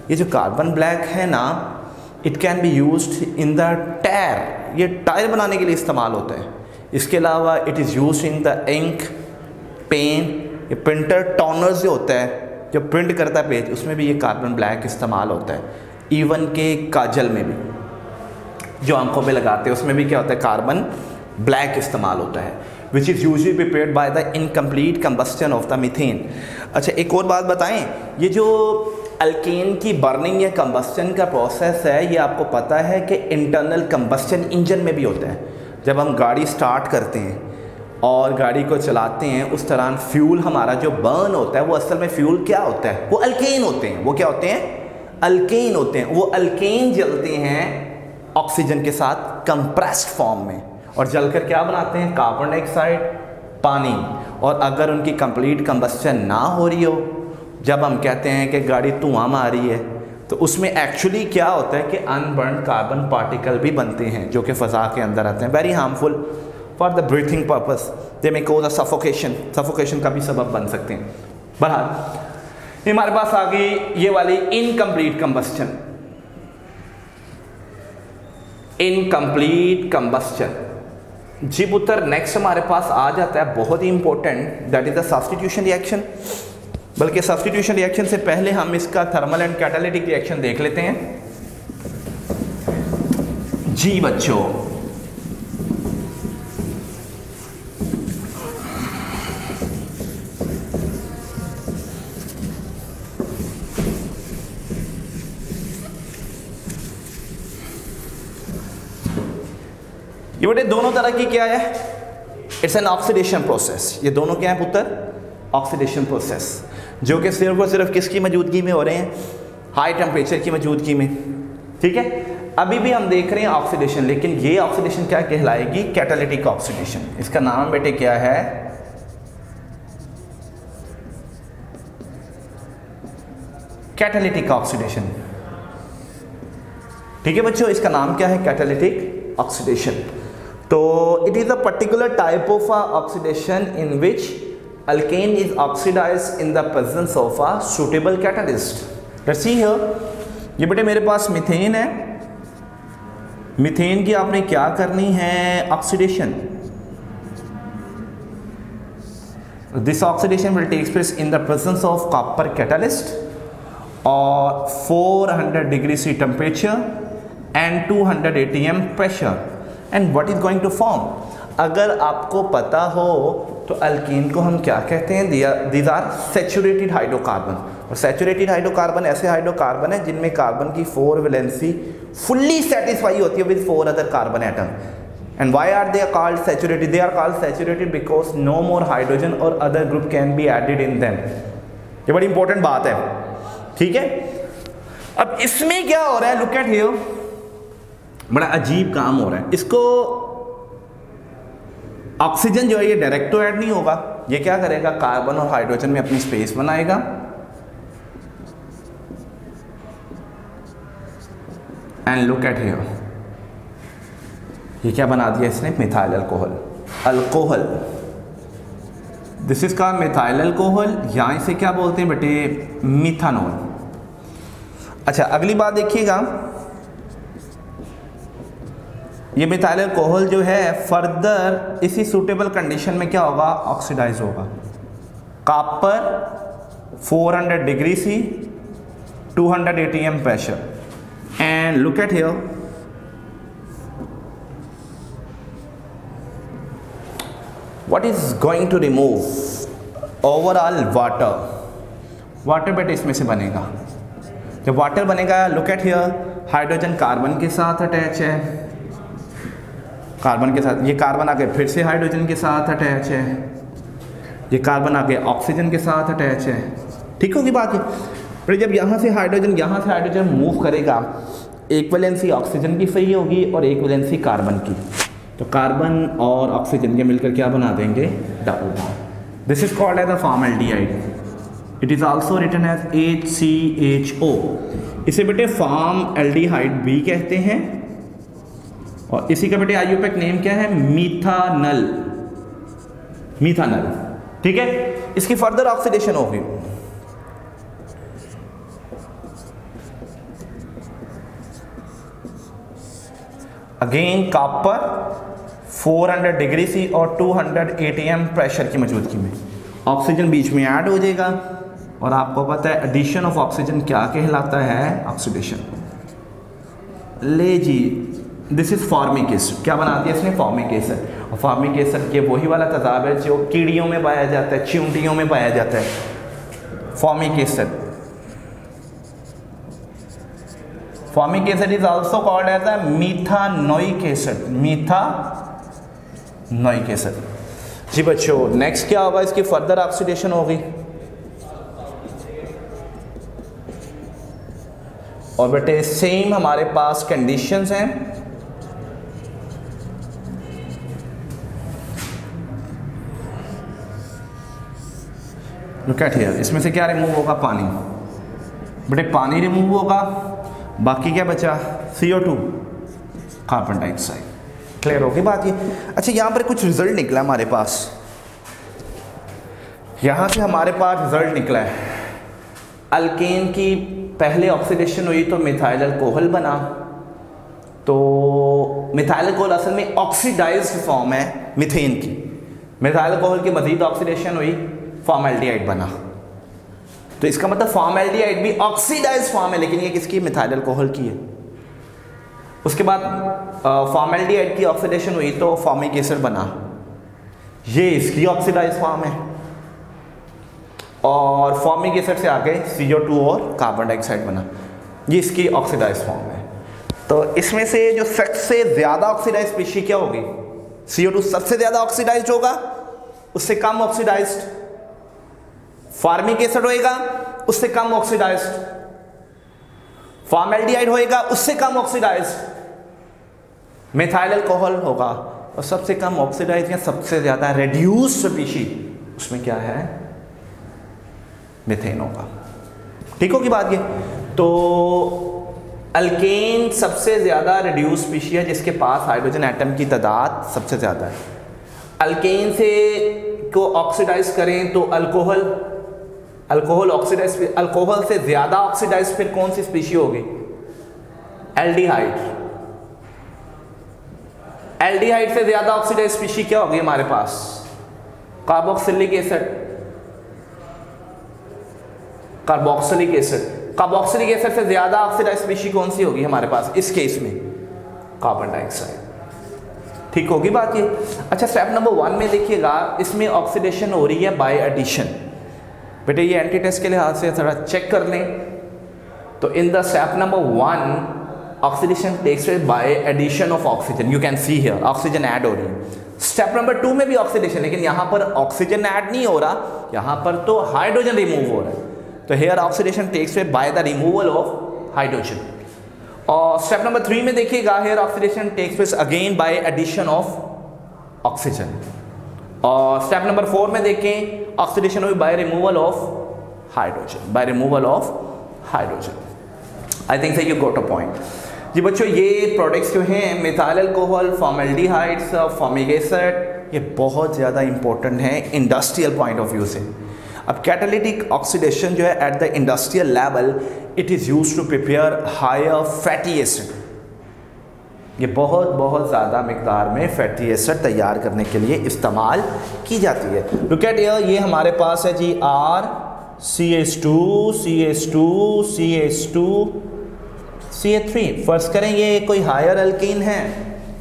ये जो कार्बन ब्लैक है ना, it can be used in the tyre, ये टायर बनाने के लिए इस्तेमाल होता है। इसके अलावा it is used in the ink, pen, ये प्रिंटर टोनर्स जो होता है जो प्रिंट करता है पेज, उसमें भी ये कार्बन ब्लैक इस्तेमाल होता है। इवन के काजल में भी जो आंखों पे लगाते हैं उसमें भी क्या होता है, कार्बन ब्लैक इस्तेमाल होता है। Which is usually prepared by the incomplete combustion of the methane. अच्छा, एक और बात बताएं, ये जो अल्केन की बर्निंग या कंबस्टन का प्रोसेस है, ये आपको पता है कि इंटरनल कंबस्टन इंजन में भी होता है। जब हम गाड़ी स्टार्ट करते हैं और गाड़ी को चलाते हैं, उस दौरान फ्यूल हमारा जो बर्न होता है वो असल में फ्यूल क्या होता है, वो अल्केन होते हैं। वो क्या होते हैं? अल्केन होते हैं। वो अल्केन जलते हैं ऑक्सीजन के साथ कंप्रेस्ड फॉर्म में, और जलकर क्या बनाते हैं? कार्बन डाइऑक्साइड, पानी। और अगर उनकी कंप्लीट कंबस्टन ना हो रही हो, जब हम कहते हैं कि गाड़ी धुआं मार रही है, तो उसमें एक्चुअली क्या होता है कि अनबर्न कार्बन पार्टिकल भी बनते हैं जो कि फ़ज़ा के अंदर आते हैं, very harmful for the breathing purpose. They may cause a suffocation का भी सबब बन सकते हैं। बहरहाल हमारे पास आ गई ये वाली इनकम्प्लीट कंबस्टन। इनकम्प्लीट कंबस्टन जी पुत्र, नेक्स्ट हमारे पास आ जाता है बहुत ही important, that is the substitution reaction. बल्कि सब्स्टिट्यूशन रिएक्शन से पहले हम इसका थर्मल एंड कैटालिटिक रिएक्शन देख लेते हैं। जी बच्चों, ये बेटे दोनों तरह की क्या है? It's an oxidation process. ये दोनों क्या है पुत्र? ऑक्सीडेशन प्रोसेस, जो कि सिर्फ और सिर्फ किसकी मौजूदगी में हो रहे हैं? हाई टेम्परेचर की मौजूदगी में। ठीक है, अभी भी हम देख रहे हैं ऑक्सीडेशन, लेकिन ये ऑक्सीडेशन क्या कहलाएगी? Catalytic oxidation. इसका नाम बेटे क्या है? Catalytic oxidation. ठीक है बच्चों, इसका नाम क्या है? Catalytic oxidation. तो it is a particular type of oxidation in which alkane is oxidized in the presence of a suitable catalyst. Let's see here. ये बेटे मेरे पास मीथेन है। मीथेन की आपने क्या करनी है? Oxidation. This oxidation will take place in the presence of copper catalyst or 400 degrees C temperature and 200 atm pressure. And what is going to form? अगर आपको पता हो तो अल्कीन को हम क्या कहते हैं? These are saturated hydrocarbon. और सैचुरेटेड हाइड्रोकार्बन ऐसे हाइड्रोकार्बन है जिनमें कार्बन की 4 वैलेंसी फुल्ली सेटिस्फाई होती है with 4 other carbon atom. And why are they called saturated? They are called saturated because no more hydrogen और other group can be added in them. ये बड़ी important बात है। ठीक है, अब इसमें क्या हो रहा है? लुक एट हियर, बड़ा अजीब काम हो रहा है। इसको ऑक्सीजन जो है ये डायरेक्ट तो ऐड नहीं होगा, ये क्या करेगा? कार्बन और हाइड्रोजन में अपनी स्पेस बनाएगा, एंड लुक एट हियर, ये क्या बना दिया इसने? Methyl alcohol. Alcohol, this is called methyl alcohol, या इसे क्या बोलते हैं बेटे? मिथानॉल। अच्छा, अगली बात देखिएगा, ये मिथाइल अल्कोहल जो है फर्दर इसी सूटेबल कंडीशन में क्या होगा? ऑक्सीडाइज होगा। Copper 400 degree C, 200 atm pressure, and look at here, what is going to remove? Overall water बेटे इसमें से बनेगा। जब वाटर बनेगा, look at here, hydrogen carbon के साथ अटैच है, कार्बन के साथ, ये कार्बन आगे फिर से हाइड्रोजन के साथ अटैच है, ये कार्बन आगे ऑक्सीजन के साथ अटैच है। ठीक होगी बात ये? फिर जब यहाँ से हाइड्रोजन मूव करेगा, एक वैलेंसी ऑक्सीजन की सही होगी और एक वैलेंसी कार्बन की, तो कार्बन और ऑक्सीजन के मिलकर क्या बना देंगे? Double bond. This is called as a formaldehyde. It is also written as HCHO। इसे बेटे फॉर्मल्डिहाइड भी कहते हैं, और इसी का बेटे आईयूपैक नेम क्या है? मीथानल। मीथानल। ठीक है, इसकी फर्दर ऑक्सीडेशन होगी। अगेन कॉपर 400 डिग्री सी और 200 atm प्रेशर की मौजूदगी में ऑक्सीजन बीच में ऐड हो जाएगा, और आपको पता है एडिशन ऑफ ऑक्सीजन क्या कहलाता है? ऑक्सीडेशन। ले जी, दिस इज फॉर्मिक एसिड। क्या बना दिया इसने? Formic acid. और फॉर्मिक एसिड ये वही वाला तेजाब है जो कीड़ियों में पाया जाता है, चींटियों में पाया जाता है। Formic acid, formic acid is also called as a methanoic acid, methanoic acid. जी बच्चों, नेक्स्ट क्या होगा, इसकी फर्दर ऑक्सीडेशन होगी। और बेटे सेम हमारे पास कंडीशंस हैं। लुक एट हियर, इसमें से क्या रिमूव होगा, पानी। बेटे पानी रिमूव होगा, बाकी क्या बचा, CO2, कार्बन डाइऑक्साइड। क्लियर होगी बात ये। अच्छा, यहाँ पर कुछ रिजल्ट निकला हमारे पास, यहाँ से हमारे पास रिजल्ट निकला है, अल्केन की पहले ऑक्सीडेशन हुई तो मिथाइल अल्कोहल बना। तो मिथाइल अल्कोहल असल में ऑक्सीडाइज्ड फॉर्म है मीथेन की। मिथाइल अल्कोहल की मजीद ऑक्सीडेशन हुई, फॉर्मेल्डिहाइड बना। तो इसका मतलब फॉर्मेल्डिहाइड भी ऑक्सीडाइज्ड फॉर्म है, लेकिन ये किसकी, मिथाइल अल्कोहल की है। उसके बाद फॉर्मेल्डिहाइड की ऑक्सीडेशन हुई तो फॉर्मिक एसिड बना, ये इसकी ऑक्सीडाइज्ड फॉर्म है। और फॉर्मिक एसिड से आगे CO2 और कार्बन डाइऑक्साइड बना, ये इसकी ऑक्सीडाइज्ड फॉर्म है। तो इसमें से जो सबसे ज़्यादा ऑक्सीडाइज्ड स्पीशीज क्या होगी, CO2 सबसे ज़्यादा ऑक्सीडाइज्ड होगा, उससे कम ऑक्सीडाइज्ड फॉर्मिक एसिड होएगा, उससे कम ऑक्सीडाइज्ड फॉर्मेल्डिहाइड होएगा, उससे कम ऑक्सीडाइज्ड मिथाइल अल्कोहल होगा। और सबसे कम ऑक्सीडाइज्ड या सबसे ज़्यादा रेड्यूस्ड स्पीशीज उसमें क्या है, मीथेन होगा। ठीक होगी बात ये। तो अल्केन सबसे ज़्यादा रिड्यूस स्पीशीज है जिसके पास हाइड्रोजन एटम की तादाद सबसे ज़्यादा है। अल्केन से को ऑक्सीडाइज करें तो अल्कोहल ऑक्सीडाइज, अल्कोहल से ज़्यादा ऑक्सीडाइज फिर कौन सी स्पीशीज होगी, एल्डिहाइड। एल्डिहाइड से ज़्यादा ऑक्सीडाइज स्पीशीज क्या होगी हमारे पास, carboxylic acid, carboxylic acid. Carboxylic acid से ज्यादा ऑक्सीडाइज्ड स्पीशीज कौन सी होगी हमारे पास, इस केस में कार्बन डाइऑक्साइड। ठीक होगी बात ये। अच्छा, स्टेप नंबर 1 में देखिएगा, इसमें ऑक्सीडेशन हो रही है बाय एडिशन। बेटे ये एंटी टेस्ट के लिहाज से थोड़ा चेक कर लें। तो in the step number 1 oxidation takes place by addition of oxygen, you can see here oxygen add हो रही है। स्टेप नंबर 2 में भी ऑक्सीडेशन, लेकिन यहां पर ऑक्सीजन ऐड नहीं हो रहा, यहां पर तो हाइड्रोजन रिमूव हो रहा है। तो here oxidation takes place by the removal of hydrogen. और स्टेप नंबर 3 में देखिएगा, here oxidation takes place again by addition of oxygen. और स्टेप नंबर 4 में देखें, ऑक्सीडेशन हुई by removal of hydrogen, by removal of hydrogen. I think you got a point. जी बच्चों, ये प्रोडक्ट्स जो हैं methyl alcohol, formaldehydes, formic acid, ये बहुत ज़्यादा इंपॉर्टेंट हैं इंडस्ट्रियल पॉइंट ऑफ व्यू से। अब कैटालिटिक ऑक्सीडेशन जो है at the industrial level, it is used to prepare higher fatty acid. ये बहुत ज़्यादा मिकदार में फैटी एसिड तैयार करने के लिए इस्तेमाल की जाती है। लुक एट हियर, ये हमारे पास है जी CH2 CH2 CH2 CH3। फर्ज करें ये कोई हायर अल्कीन है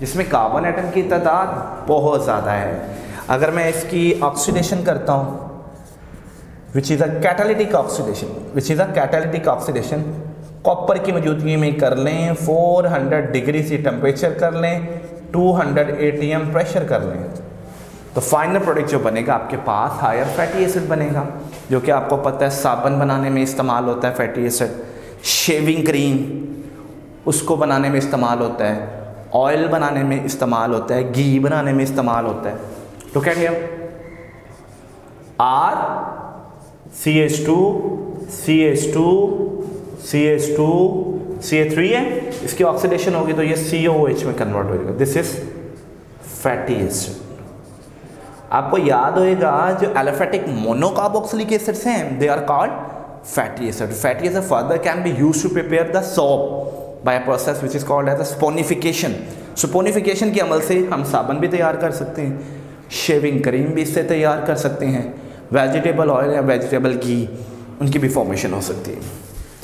जिसमें कार्बन एटम की तादाद बहुत ज़्यादा है। अगर मैं इसकी ऑक्सीडेशन करता हूँ, which is a catalytic oxidation, copper की मौजूदगी में कर लें, 400 डिग्री से टेम्परेचर कर लें, 200 ATM प्रेशर कर लें, तो फाइनल प्रोडक्ट जो बनेगा आपके पास हायर फैटी एसिड बनेगा, जो कि आपको पता है साबुन बनाने में इस्तेमाल होता है फैटी एसिड, शेविंग क्रीम उसको बनाने में इस्तेमाल होता है, ऑयल बनाने में इस्तेमाल होता है, घी बनाने में इस्तेमाल होता है। तो क्या कहते हैं, CH2 CH2 CH2 CH3 है, इसकी ऑक्सीडेशन होगी तो ये COOH में कन्वर्ट होगा। This is fatty acid. आपको याद होएगा जो एलिफेटिक मोनोकार्बोक्सिलिक एसिड्स हैं, they are called fatty acid. Fatty acid further can be used to prepare the soap by a process which is called as saponification. Saponification के अमल से हम साबुन भी तैयार कर सकते हैं, शेविंग क्रीम भी इससे तैयार कर सकते हैं, वेजिटेबल ऑयल या वेजिटेबल घी उनकी भी फॉर्मेशन हो सकती है।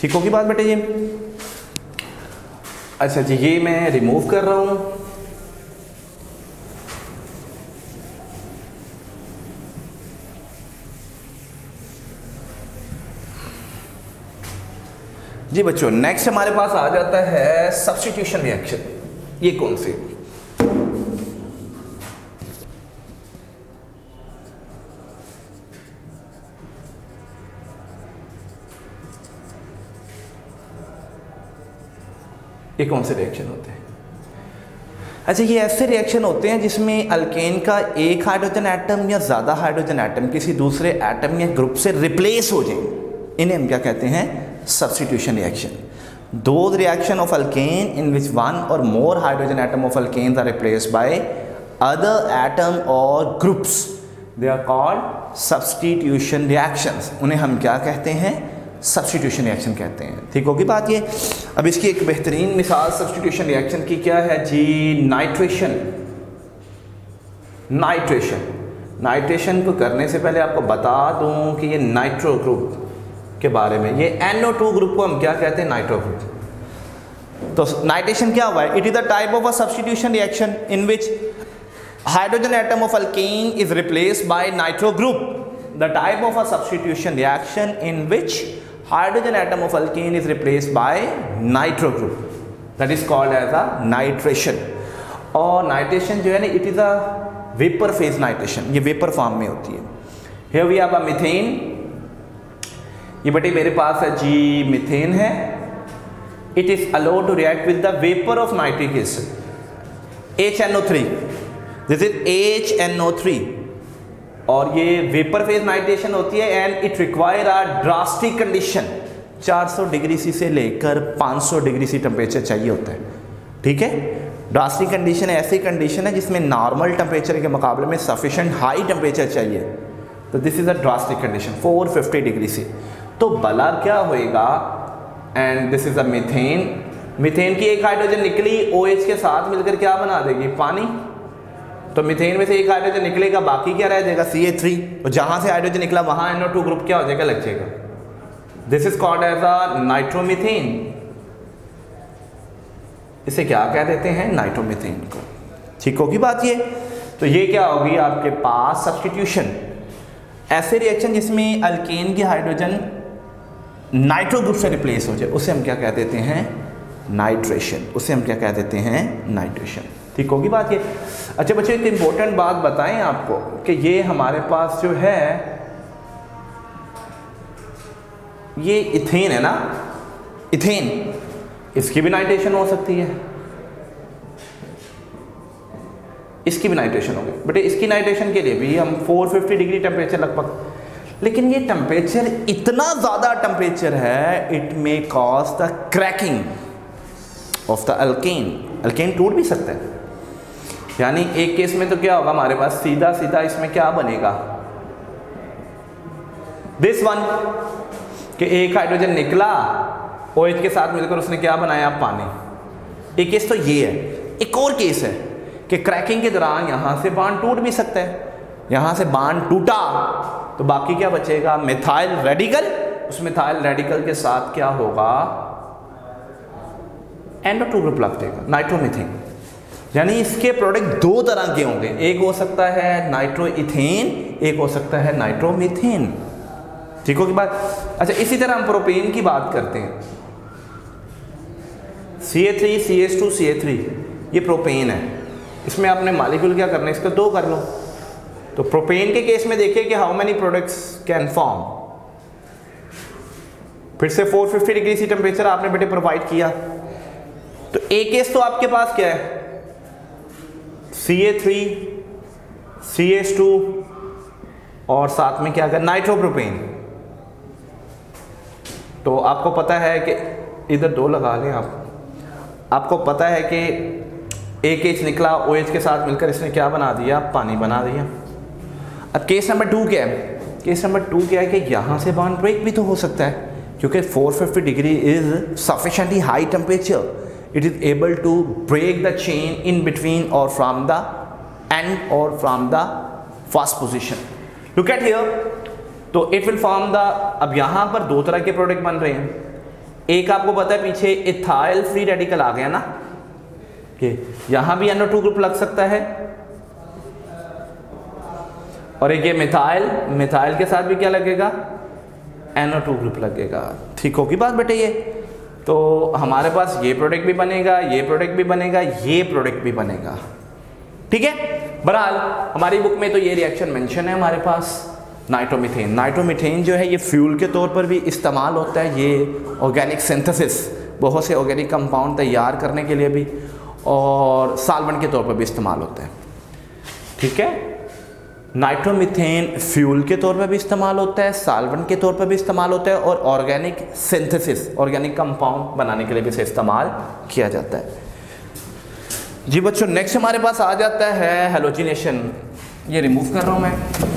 ठीक होगी बात बेटे जी। अच्छा जी, ये मैं रिमूव कर रहा हूँ। जी बच्चों, नेक्स्ट हमारे पास आ जाता है सब्स्टिट्यूशन रिएक्शन। ये कौन सी? ये कौन से रिएक्शन होते हैं? अच्छा, ये ऐसे रिएक्शन होते हैं जिसमें अल्केन का एक हाइड्रोजन एटम या ज़्यादा हाइड्रोजन एटम किसी दूसरे एटम या ग्रुप से रिप्लेस हो जाए। इन्हें हम क्या कहते हैं? Substitution reaction. Those reaction of alkane in which one or more hydrogen atom of alkanes are replaced by other atom or groups, they are called substitution reactions। उन्हें हम क्या कहते हैं? सब्स्टिट्यूशन रिएक्शन कहते हैं। ठीक होगी बात ये। अब इसकी एक बेहतरीन मिसाल सब्स्टिट्यूशन रिएक्शन की क्या है जी? नाइट्रेशन। नाइट्रेशन को करने से पहले आपको बता दूं कि ये नाइट्रो ग्रुप के बारे में, ये NO2 ग्रुप को हम क्या कहते हैं? Nitro group. तो नाइट्रेशन क्या हुआ है? It is the type of a substitution reaction in which hydrogen atom of alkane is replaced by nitro group. The type of a substitution reaction in which hydrogen atom of alkane is replaced by nitro group, that is called as a nitration. और nitration जो है ना, it is a vapour phase nitration, ये vapour form में होती है। Here we have a methane. ये बेटे मेरे पास है जी मीथेन है। It is allowed to react with the vapour of nitric acid HNO3। This is HNO3 और ये वेपर फेज नाइट्रेशन होती है and it require a drastic condition. 400 degree C से लेकर 500 डिग्री सी टेम्परेचर चाहिए होता है। ठीक है, ड्रास्टिक कंडीशन ऐसी कंडीशन है जिसमें नॉर्मल टेम्परेचर के मुकाबले में सफिशिएंट हाई टेम्परेचर चाहिए। तो this is a drastic condition 450 degree C. तो भला क्या होएगा? And this is a methane. Methane की एक हाइड्रोजन निकली, OH के साथ मिलकर क्या बना देगी? पानी। तो मीथेन में से एक हाइड्रोजन निकलेगा, बाकी क्या रह जाएगा? CH3। और जहां से हाइड्रोजन निकला वहां NO2 ग्रुप क्या हो जाएगा? लग जाएगा। This is called as a nitromethane. इसे क्या कह देते हैं? नाइट्रोमीथेन को। ठीक होगी बात ये। तो ये क्या होगी आपके पास? सब्स्टिट्यूशन। ऐसे रिएक्शन जिसमें अल्केन की हाइड्रोजन नाइट्रो ग्रुप से रिप्लेस हो जाए उसे हम क्या कह देते हैं? नाइट्रेशन। उसे हम क्या कह देते हैं? नाइट्रेशन। ठीक होगी बात ये। अच्छा बच्चों, एक इंपॉर्टेंट बात बताएं आपको कि ये हमारे पास जो है ये इथेन है ना, इथेन, इसकी भी नाइट्रेशन हो सकती है, इसकी भी नाइट्रेशन होगी। बट इसकी नाइट्रेशन के लिए भी हम 450 डिग्री टेम्परेचर लगभग, लेकिन ये टेम्परेचर इतना ज़्यादा टेम्परेचर है, it may cause the cracking of the alkane. Alkane टूट भी सकता है। यानी एक केस में तो क्या होगा हमारे पास? सीधा सीधा इसमें क्या बनेगा? दिस वन कि एक हाइड्रोजन निकला, OH के साथ मिलकर उसने क्या बनाया? पानी। एक केस तो ये है। एक और केस है कि क्रैकिंग के दौरान यहां से बॉन्ड टूट भी सकता है। यहां से बॉन्ड टूटा तो बाकी क्या बचेगा? Methyl radical. उस मिथाइल रेडिकल के साथ क्या होगा? NO2 ग्रुप लग जाएगा, नाइट्रोमीथेन। यानी इसके प्रोडक्ट दो तरह के होंगे, एक हो सकता है नाइट्रो इथेन, एक हो सकता है नाइट्रोमीथेन। ठीक हो की बात? अच्छा, इसी तरह हम प्रोपेन की बात करते हैं। CH3 CH2 CH3 ये प्रोपेन है। इसमें आपने मॉलिक्यूल क्या करना है? इसका दो कर लो। तो प्रोपेन के केस में देखिए कि how many products can form. फिर से 450 डिग्री सी टेम्परेचर आपने बेटे प्रोवाइड किया। तो एक केस तो आपके पास क्या है? CH3 CH2 और साथ में क्या कर? नाइट्रोप्रोपेन। तो आपको पता है कि इधर दो लगा लें आप। आपको पता है कि एक H निकला, OH के साथ मिलकर इसने क्या बना दिया? पानी बना दिया। अब केस नंबर 2 क्या है? केस नंबर 2 क्या है कि यहाँ से बॉन्ड ब्रेक भी तो हो सकता है, क्योंकि 450 degree is sufficiently high temperature. It is able to break the chain in between और फ्रॉम द एंड और from the first position. Look at here. तो इट विल फॉर्म द, अब यहाँ पर दो तरह के प्रोडक्ट बन रहे हैं। एक आपको पता है पीछे इथाइल फ्री रेडिकल आ गया ना, कि यहां भी NO2 ग्रुप लग सकता है, और एक ये मिथाइल, मिथाइल के साथ भी क्या लगेगा? NO2 ग्रुप लगेगा। ठीक होगी बात बेटे ये। तो हमारे पास ये प्रोडक्ट भी बनेगा, ये प्रोडक्ट भी बनेगा, ये प्रोडक्ट भी बनेगा। ठीक है, बहरहाल हमारी बुक में तो ये रिएक्शन मेंशन है हमारे पास। नाइट्रोमीथेन, नाइट्रोमीथेन जो है ये फ्यूल के तौर पर भी इस्तेमाल होता है, ये ऑर्गेनिक सिंथेसिस, बहुत से ऑर्गेनिक कंपाउंड तैयार करने के लिए भी, और साल्वेंट के तौर पर भी इस्तेमाल होता है। ठीक है, नाइट्रोमीथेन फ्यूल के तौर पर भी इस्तेमाल होता है, साल्वेंट के तौर पर भी इस्तेमाल होता है, और ऑर्गेनिक सिंथेसिस, ऑर्गेनिक कंपाउंड बनाने के लिए भी इसे इस्तेमाल किया जाता है। जी बच्चों, नेक्स्ट हमारे पास आ जाता है हैलोजिनेशन। ये रिमूव कर रहा हूं मैं।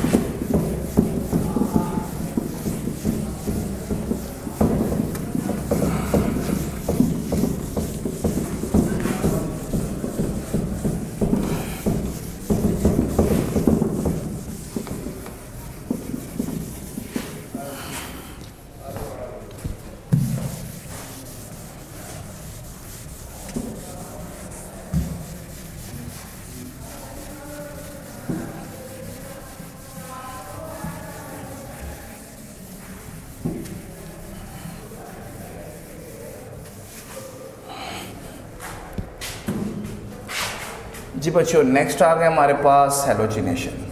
जी बच्चों, नेक्स्ट आ गया हमारे पास हैलोजिनेशन।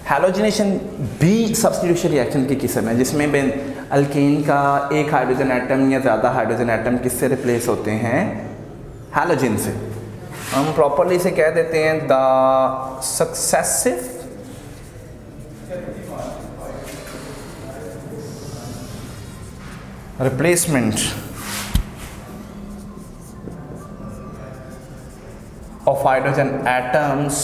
हैलोजिनेशन भी सब्स्टिट्यूशन रिएक्शन की किस्म है, जिसमें अल्केन का एक हाइड्रोजन एटम या ज़्यादा हाइड्रोजन एटम किससे रिप्लेस होते हैं? हैलोजन से। हम प्रॉपरली इसे कह देते हैं the successive replacement of hydrogen atoms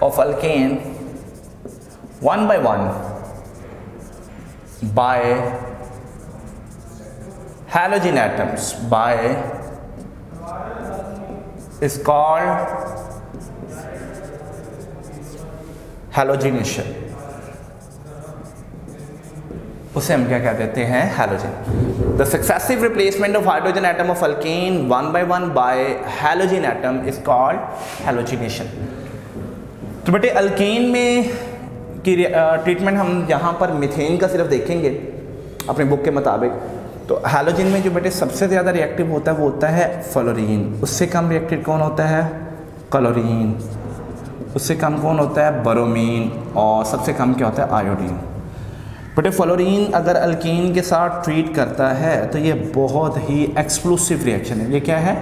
of alkane one by one by halogen atoms by is called halogenation। उसे हम क्या कह देते हैं? Halogen. The successive replacement of hydrogen atom of alkane one by one by halogen atom is called halogenation. तो बेटे alkane में की ट्रीटमेंट हम यहाँ पर मिथेन का सिर्फ देखेंगे अपने बुक के मुताबिक। तो हैलोजन में जो बेटे सबसे ज़्यादा रिएक्टिव होता है वो होता है फ्लोरीन। उससे कम रिएक्टिव कौन होता है? क्लोरीन। उससे कम कौन होता है? ब्रोमीन। और सबसे कम क्या होता है? आयोडीन। बट फ्लोरीन अगर अल्कीन के साथ ट्रीट करता है तो ये बहुत ही एक्सप्लोसिव रिएक्शन है। ये क्या है?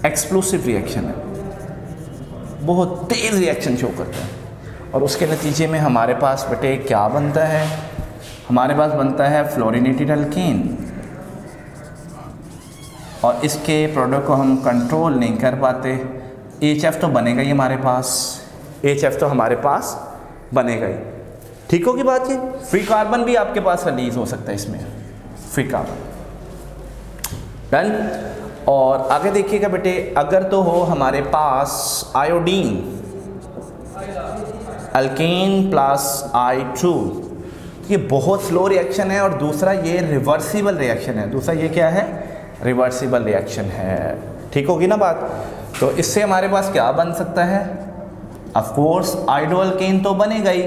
एक्सप्लोसिव रिएक्शन है, बहुत तेज़ रिएक्शन शो करता है। और उसके नतीजे में हमारे पास बेटे क्या बनता है? हमारे पास बनता है फ्लोरिनेटेड अल्कीन। और इसके प्रोडक्ट को हम कंट्रोल नहीं कर पाते। HF तो बनेगा ही हमारे पास, HF तो हमारे पास बनेगा ही। ठीक होगी बात ये? फ्री कार्बन भी आपके पास रिलीज हो सकता है इसमें, फ्री कार्बन। डन। और आगे देखिएगा बेटे, अगर तो हो हमारे पास आयोडीन, अल्केन प्लस I2, ये बहुत स्लो रिएक्शन है। और दूसरा ये रिवर्सिबल रिएक्शन है। दूसरा ये क्या है? रिवर्सिबल रिएक्शन है। ठीक होगी ना बात? तो इससे हमारे पास क्या बन सकता है? ऑफ कोर्स आयोडो अल्केन तो बनेगा ही,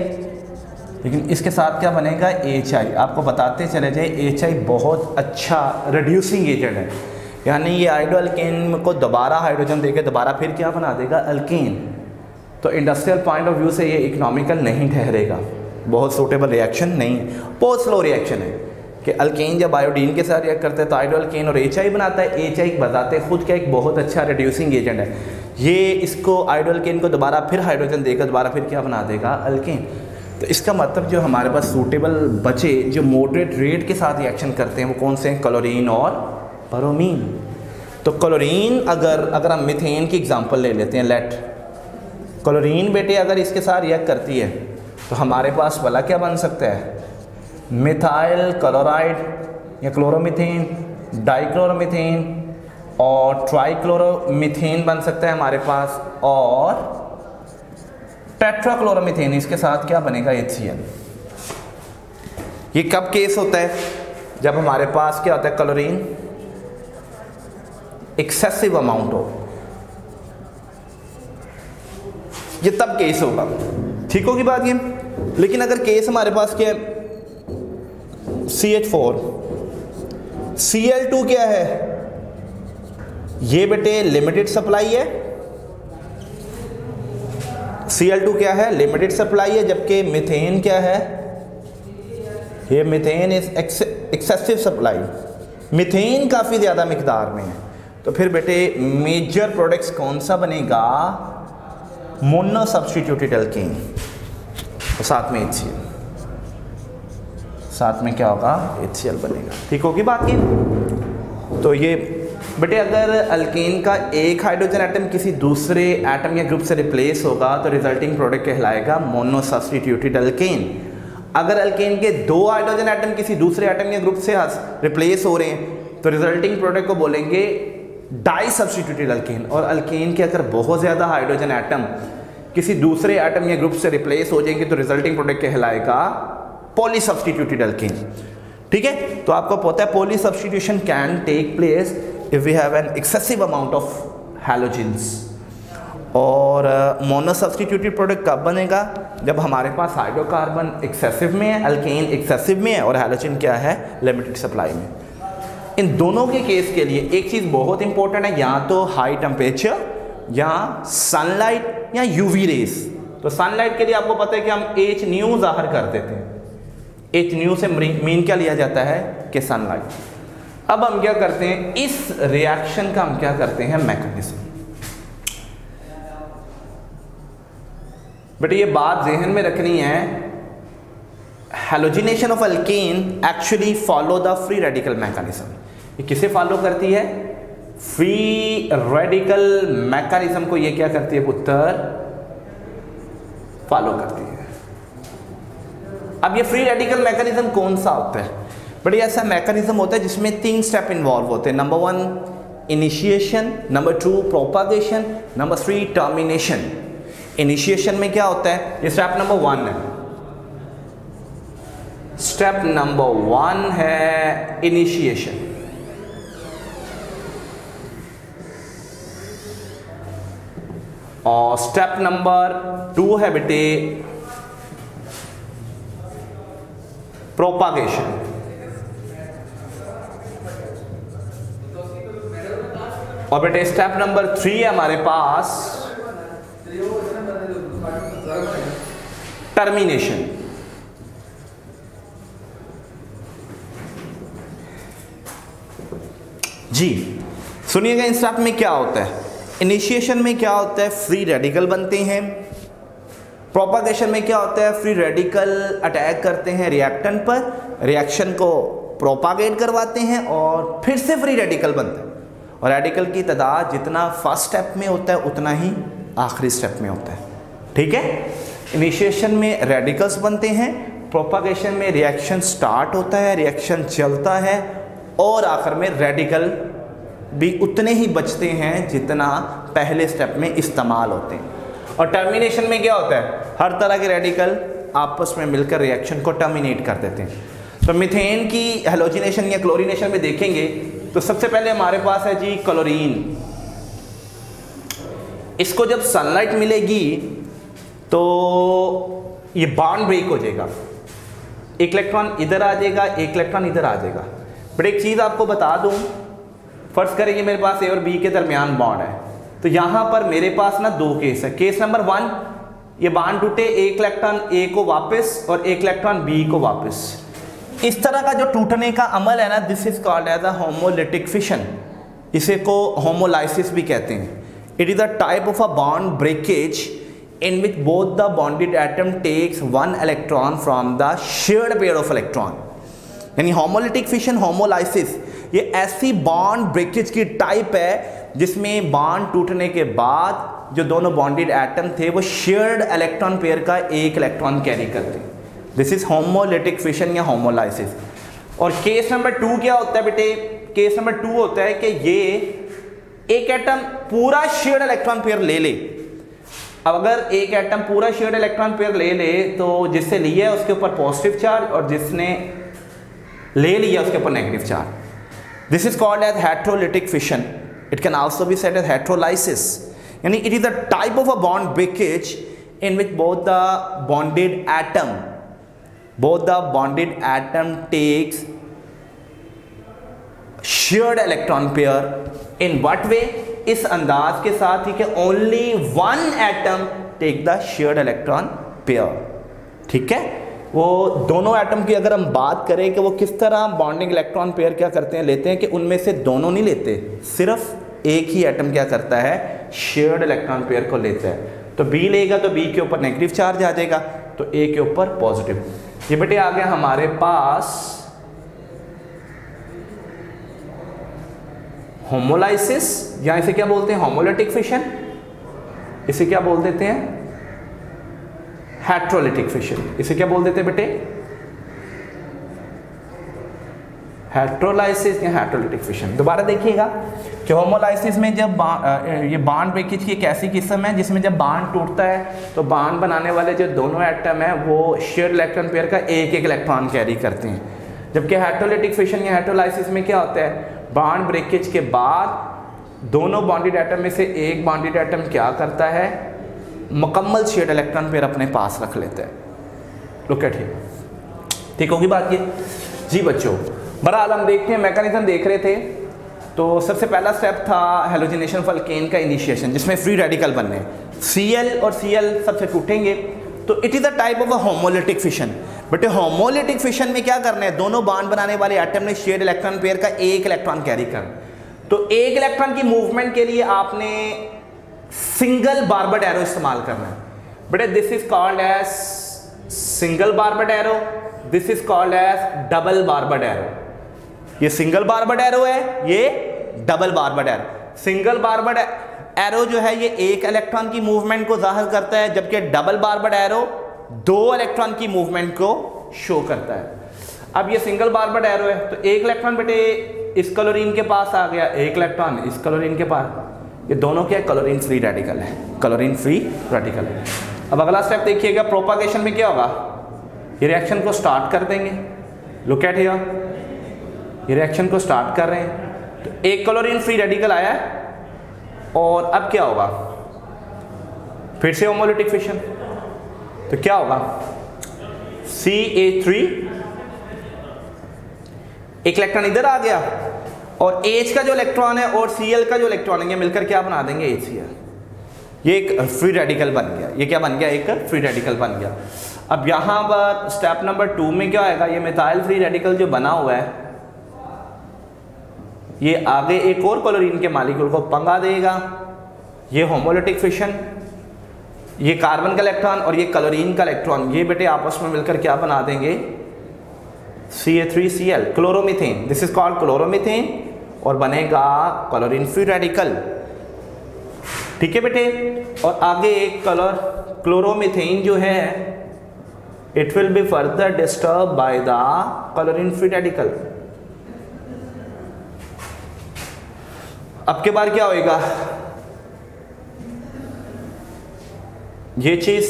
लेकिन इसके साथ क्या बनेगा? HI। आपको बताते चले जाए, HI बहुत अच्छा रिड्यूसिंग एजेंट है। यानी ये आयोडो अल्केन को दोबारा हाइड्रोजन देके दोबारा फिर क्या बना देगा? अल्केन। तो इंडस्ट्रियल पॉइंट ऑफ व्यू से ये इकोनॉमिकल नहीं ठहरेगा, बहुत सूटेबल रिएक्शन नहीं, बहुत स्लो रिएक्शन है। कि अल्केन जब आयोडीन के साथ रिएक्ट करता है तो आयोडो अल्केन और HI बनाता है। HI बताते खुद क्या एक बहुत अच्छा रिड्यूसिंग एजेंट है। ये इसको आयोडो अल्केन को दोबारा फिर हाइड्रोजन देकर दोबारा फिर क्या बना देगा? अल्केन। तो इसका मतलब जो हमारे पास सूटेबल बचे जो मॉडरेट रेट के साथ रिएक्शन करते हैं वो कौन से हैं? क्लोरीन और ब्रोमीन। तो क्लोरीन अगर हम मिथेन की एग्जांपल ले लेते हैं, लेट क्लोरीन बेटे अगर इसके साथ रिएक्ट करती है तो हमारे पास भला क्या बन सकता है? मिथाइल क्लोराइड या क्लोरोमीथेन, डाइक्लोरोमीथेन और ट्राइक्लोरोमीथेन बन सकता है हमारे पास, और टेट्राक्लोरोमीथेन। इसके साथ क्या बनेगा? HCl। ये कब केस होता है? जब हमारे पास क्या होता है? क्लोरीन एक्सेसिव अमाउंट हो, ये तब केस होगा। ठीक होगी बात ये? लेकिन अगर केस हमारे पास क्या है, CH4, Cl2 क्या है, ये बेटे लिमिटेड सप्लाई है, Cl2 क्या है, लिमिटेड सप्लाई है, जबकि मीथेन क्या है, ये methane is excessive supply, methane काफ़ी ज़्यादा मिकदार में है। तो फिर बेटे मेजर प्रोडक्ट्स कौन सा बनेगा, मोनो सब्स्टिट्यूटेड एल्केन, तो साथ में HCl, साथ में क्या होगा, HCl बनेगा। ठीक होगी बात की। तो ये बेटे अगर अल्केन का एक हाइड्रोजन एटम किसी दूसरे एटम या ग्रुप से रिप्लेस होगा तो रिजल्टिंग प्रोडक्ट कहलाएगा मोनो सब्स्टिट्यूटेड एल्केन। अगर अल्केन के दो हाइड्रोजन एटम किसी दूसरे एटम या ग्रुप से रिप्लेस हो रहे हैं तो रिजल्टिंग प्रोडक्ट को बोलेंगे डाई सब्स्टिट्यूटेड अल्केन। और अल्केन के अगर बहुत ज़्यादा हाइड्रोजन एटम किसी दूसरे एटम या ग्रुप से रिप्लेस हो जाएंगे तो रिजल्टिंग प्रोडक्ट कहलाएगा पॉली सब्स्टिट्यूटेड अल्केन। ठीक है, तो आपको पता है poly substitution can take place if we have an excessive amount of halogens. और मोनो सब्स्टिट्यूटेड प्रोडक्ट कब बनेगा, जब हमारे पास हाइड्रोकार्बन एक्सेसिव में है, अल्केन एक्सेसिव में है और हैलोजन क्या है, लिमिटेड सप्लाई में। इन दोनों के केस के लिए एक चीज़ बहुत इंपॉर्टेंट है, या तो हाई टेम्परेचर या सनलाइट या यूवी रेस। तो सनलाइट के लिए आपको पता है कि हम H न्यू ज़ाहिर कर देते हैं, H न्यू से मीन क्या लिया जाता है कि सनलाइट। अब हम क्या करते हैं, इस रिएक्शन का हम क्या करते हैं, मैकेनिज्म। बट ये बात जहन में रखनी है, halogenation of alkane actually follow the free radical mechanism. ये किसे फॉलो करती है, फ्री रेडिकल मैकेनिज्म को ये क्या करती है पुत्र, फॉलो करती है। अब ये फ्री रेडिकल मैकेनिज्म कौन सा होता है, बड़ी ऐसा मैकेनिज्म होता है जिसमें 3 स्टेप इन्वॉल्व होते हैं। Number 1 initiation, number 2 propagation, number 3 termination. Initiation में क्या होता है, ये स्टेप नंबर 1 है, स्टेप नंबर 1 है इनिशिएशन। और स्टेप नंबर 2 है बेटे प्रोपागेशन। और बेटे स्टेप नंबर 3 है हमारे पास टर्मिनेशन। जी सुनिएगा, इन स्टेप में क्या होता है। इनिशिएशन में क्या होता है, फ्री रेडिकल बनते हैं। प्रोपागेशन में क्या होता है, फ्री रेडिकल अटैक करते हैं रिएक्टेंट पर, रिएक्शन को प्रोपागेट करवाते हैं और फिर से फ्री रेडिकल बनते हैं। और रेडिकल की तादाद जितना फर्स्ट स्टेप में होता है उतना ही आखिरी स्टेप में होता है। ठीक है, इनिशिएशन में रेडिकल्स बनते हैं, प्रोपागेशन में रिएक्शन स्टार्ट होता है, रिएक्शन चलता है और आखिर में रेडिकल भी उतने ही बचते हैं जितना पहले स्टेप में इस्तेमाल होते हैं। और टर्मिनेशन में क्या होता है, हर तरह के रेडिकल आपस में मिलकर रिएक्शन को टर्मिनेट कर देते हैं। तो मीथेन की हैलोजिनेशन या क्लोरीनेशन में देखेंगे तो सबसे पहले हमारे पास है जी क्लोरीन। इसको जब सनलाइट मिलेगी तो ये बॉन्ड ब्रेक हो जाएगा, एक इलेक्ट्रॉन इधर आ जाएगा, एक इलेक्ट्रॉन इधर आ जाएगा। बट एक चीज़ आपको बता दूं, फर्ज करेंगे मेरे पास A और B के दरमियान बॉन्ड है, तो यहाँ पर मेरे पास ना 2 केस है। केस नंबर 1, ये बॉन्ड टूटे, एक इलेक्ट्रॉन A को वापस और एक इलेक्ट्रॉन B को वापस। इस तरह का जो टूटने का अमल है ना, this is called as a homolytic fission. इसे को होमोलाइसिस भी कहते हैं। It is a type of a bond breakage in which both the bonded atom takes one electron from the shared pair of electron। यानी homolytic fission, homolysis, ये ऐसी bond breakage की type है जिसमें बॉन्ड टूटने के बाद जो दोनों बॉन्डेड एटम थे वो शेयर्ड इलेक्ट्रॉन पेयर का एक इलेक्ट्रॉन कैरी करते हैं। दिस इज होमोलिटिक फिशन या होमोलाइसिस। और केस नंबर 2 क्या होता है बेटे, केस नंबर 2 होता है कि ये एक एटम पूरा शेयर्ड इलेक्ट्रॉन पेयर ले ले। अब अगर एक एटम पूरा शेयर्ड इलेक्ट्रॉन पेयर ले ले तो जिससे लिया है उसके ऊपर पॉजिटिव चार्ज और जिसने ले लिया उसके ऊपर negative charge. This is called as heterolytic fission. It can also be said as heterolysis. यानी it is a type of a bond breakage in which both the bonded atom takes shared electron pair. In what way? इस अंदाज के साथ ही कि only one atom take the shared electron pair. ठीक है, वो दोनों एटम की अगर हम बात करें कि वो किस तरह बॉन्डिंग इलेक्ट्रॉन पेयर क्या करते हैं, लेते हैं कि उनमें से दोनों नहीं लेते, सिर्फ एक ही एटम क्या करता है, शेयर्ड इलेक्ट्रॉन पेयर को लेता है। तो बी लेगा तो बी के ऊपर नेगेटिव चार्ज आ जाएगा, तो ए के ऊपर पॉजिटिव। ये बेटे आ गया हमारे पास होमोलाइसिस, या इसे क्या बोलते हैं, होमोलिटिक फिशन, इसे क्या बोल देते हैं, हेट्रोलिटिक फिशन। इसे क्या बोल देते हैं बेटे, हेट्रोलाइसिस या हेट्रोलिटिक फिशन। दोबारा देखिएगा कि होमोलाइसिस में जब ये बॉन्ड ब्रेकेज की एक ऐसी किस्म है जिसमें जब बॉन्ड टूटता है तो बॉन्ड बनाने वाले जो दोनों एटम है वो शेयर्ड इलेक्ट्रॉन पेयर का एक एक इलेक्ट्रॉन कैरी करते हैं। जबकि हेट्रोलिटिक फिशन या हेट्रोलाइसिस में क्या होता है, बॉन्ड ब्रेकेज के बाद दोनों बॉन्डेड एटम में से एक बॉन्डेड एटम क्या करता है, मुकम्मल शेयर्ड इलेक्ट्रॉन पेयर अपने पास रख लेते हैं। लुक एट हियर, ठीक होगी बात ये जी बच्चों। बहरहाल हम देखते हैं मैकेनिज्म देख रहे थे। तो सबसे पहला स्टेप था हेलोजिनेशन ऑफ अल्केन का इनिशिएशन, जिसमें फ्री रेडिकल बनने, Cl और Cl सबसे टूटेंगे, तो it is a type of a homolytic fission. But homolytic fission में क्या करना है, दोनों बॉन्ड बनाने वाले एटम ने शेयर्ड इलेक्ट्रॉन पेयर का एक इलेक्ट्रॉन कैरी करना। तो एक इलेक्ट्रॉन की मूवमेंट के लिए आपने सिंगल बार्बर्ड एरो इस्तेमाल करना है। बेटे this is called as single barbed arrow, this is called as double barbed arrow. ये सिंगल बार्बर्ड एरो है, ये double barbed arrow. Single barbed arrow जो है ये एक इलेक्ट्रॉन की मूवमेंट को जाहिर करता है, जबकि डबल बार्बर्ड एरो दो इलेक्ट्रॉन की मूवमेंट को शो करता है। अब ये सिंगल बार्बर्ड एरो है, तो एक इलेक्ट्रॉन बेटे इस क्लोरीन के पास आ गया, एक इलेक्ट्रॉन इस क्लोरीन के पास, ये दोनों क्या है, क्लोरीन फ्री रेडिकल है, क्लोरीन फ्री रेडिकल है। अब अगला स्टेप देखिएगा, प्रोपागेशन में क्या होगा, ये रिएक्शन को स्टार्ट कर देंगे। लुक एट हियर, ये रिएक्शन को स्टार्ट कर रहे हैं, तो एक क्लोरीन फ्री रेडिकल आया है, और अब क्या होगा, फिर से होमोलिटिक फिशन, तो क्या होगा, CH3 एक इलेक्ट्रॉन इधर आ गया, और H का जो इलेक्ट्रॉन है और Cl का जो इलेक्ट्रॉन है ये मिलकर क्या बना देंगे, HCl। ये एक फ्री रेडिकल बन गया, ये क्या बन गया, एक फ्री रेडिकल बन गया। अब यहां पर स्टेप नंबर 2 में क्या आएगा, ये मिथाइल फ्री रेडिकल जो बना हुआ है ये आगे एक और क्लोरीन के मॉलिक्यूल को पंगा देगा, ये होमोलिटिक फिशन, ये कार्बन का इलेक्ट्रॉन और ये क्लोरीन का इलेक्ट्रॉन, ये बेटे आपस में मिलकर क्या बना देंगे, CH3Cl, chloromethane. This is called chloromethane, और बनेगा क्लोरीन फ्री रेडिकल। ठीक है बेटे, और आगे एक क्लोरोमीथेन जो है it will be further disturb by the chlorine free radical. अब के बाद क्या होएगा, ये चीज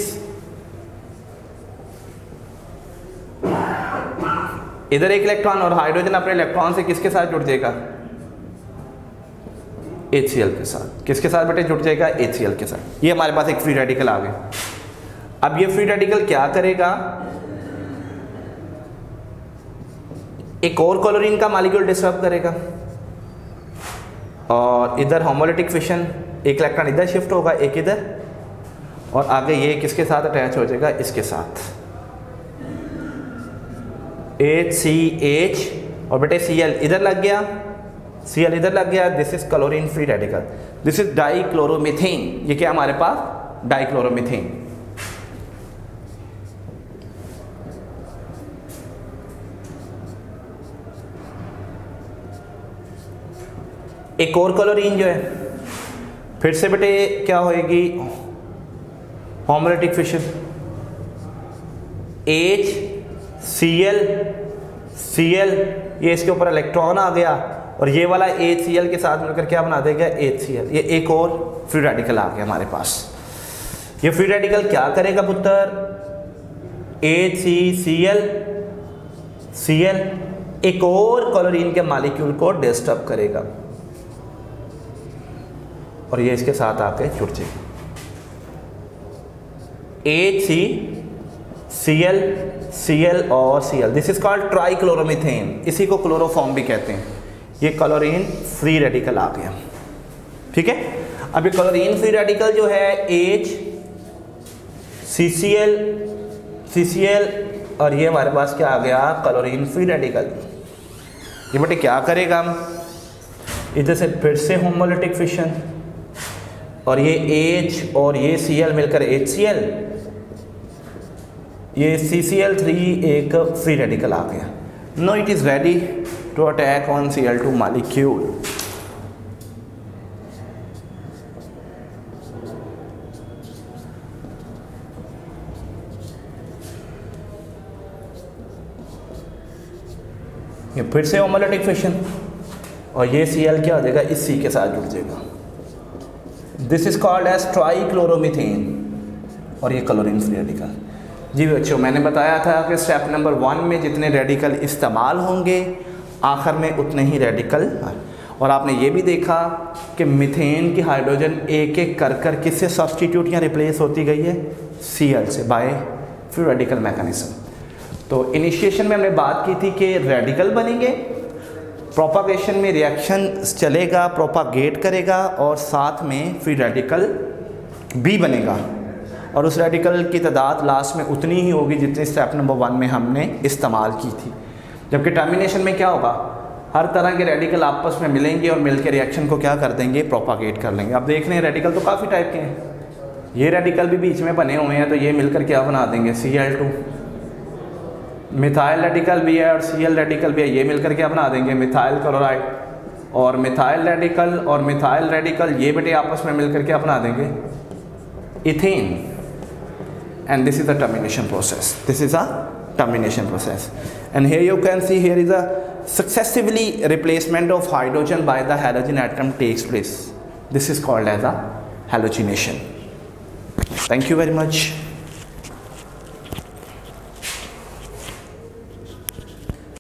इधर एक इलेक्ट्रॉन, और हाइड्रोजन अपने इलेक्ट्रॉन से किसके साथ जुड़ जाएगा, HCl के साथ। किसके साथ बेटे जुड़ जाएगा, HCl के साथ। ये हमारे पास एक फ्री रेडिकल आ गया। अब ये फ्री रेडिकल क्या करेगा, एक और क्लोरीन का मॉलिक्यूल डिस्टर्ब करेगा, और इधर होमोलिटिक फिशन, एक इलेक्ट्रॉन इधर शिफ्ट होगा, एक इधर, और आगे ये किसके साथ अटैच हो जाएगा, इसके साथ HCH, और बेटे Cl इधर लग गया, Cl इधर लग गया। This is chlorine free radical, this is dichloromethane. ये क्या हमारे पास, डाइक्लोरोमीथेन। एक और क्लोरीन जो है, फिर से बेटे क्या होएगी, होमोलिटिक फिशन, HCl Cl, ये इसके ऊपर इलेक्ट्रॉन आ गया, और ये वाला HCl के साथ मिलकर क्या बना देगा, HCl। ये एक और फ्री रेडिकल आ गया हमारे पास। ये फ्री रेडिकल क्या करेगा पुत्र, HCl Cl एक और क्लोरीन के मॉलिक्यूल को डिस्टर्ब करेगा, और ये इसके साथ आके जुड़ जाएगा। HCl, Cl और Cl, दिस इज कॉल्ड ट्राइक्लोरोमीथेन, इसी को क्लोरोफॉर्म भी कहते हैं। ये क्लोरीन फ्री रेडिकल आ गया, ठीक है। अब ये क्लोरीन फ्री रेडिकल जो है HCl और ये हमारे पास क्या आ गया, क्लोरीन फ्री रेडिकल। ये बेटे क्या करेगा, हम इधर से फिर से होमोलिटिक फिशन, और ये H और ये Cl मिलकर HCl, ये CCl3 एक फ्री रेडिकल आ गया। Now it is ready to attack on Cl2 molecule. ये फिर से होमोलिटिक फिशन, और ये Cl क्या हो जाएगा, इस C के साथ जुड़ जाएगा। दिस इज कॉल्ड एज ट्राइक्लोरोमीथेन, और ये क्लोरीन फ्री रेडिकल। जी बच्चों, मैंने बताया था कि स्टेप नंबर 1 में जितने रेडिकल इस्तेमाल होंगे आखिर में उतने ही रेडिकल, और आपने ये भी देखा कि मीथेन की हाइड्रोजन एक एक कर किससे सब्सटीट्यूट या रिप्लेस होती गई है, Cl से, बाय फ्री रेडिकल मैकेनिज्म। तो इनिशिएशन में हमने बात की थी कि रेडिकल बनेंगे, प्रोपागेशन में रिएक्शन चलेगा, प्रोपागेट करेगा, और साथ में फ्री रेडिकल भी बनेगा, और उस रेडिकल की तादाद लास्ट में उतनी ही होगी जितनी स्टेप नंबर 1 में हमने इस्तेमाल की थी। जबकि टर्मिनेशन में क्या होगा, हर तरह के रेडिकल आपस में मिलेंगे और मिलकर रिएक्शन को क्या कर देंगे, प्रोपागेट कर लेंगे। अब देख रहे हैं रेडिकल तो काफ़ी टाइप के हैं, ये रेडिकल भी बीच में बने हुए हैं, तो ये मिलकर क्या बना देंगे, Cl2। मिथाइल रेडिकल भी है और Cl रेडिकल भी है, ये मिलकर क्या बना देंगे, मिथाइल क्लोराइड। और मिथाइल रेडिकल ये बेटे आपस में मिलकर क्या बना देंगे, ethane. And this is the termination process. This is a termination process. And here you can see, here is a successively replacement of hydrogen by the halogen atom takes place. This is called as a halogenation. Thank you very much.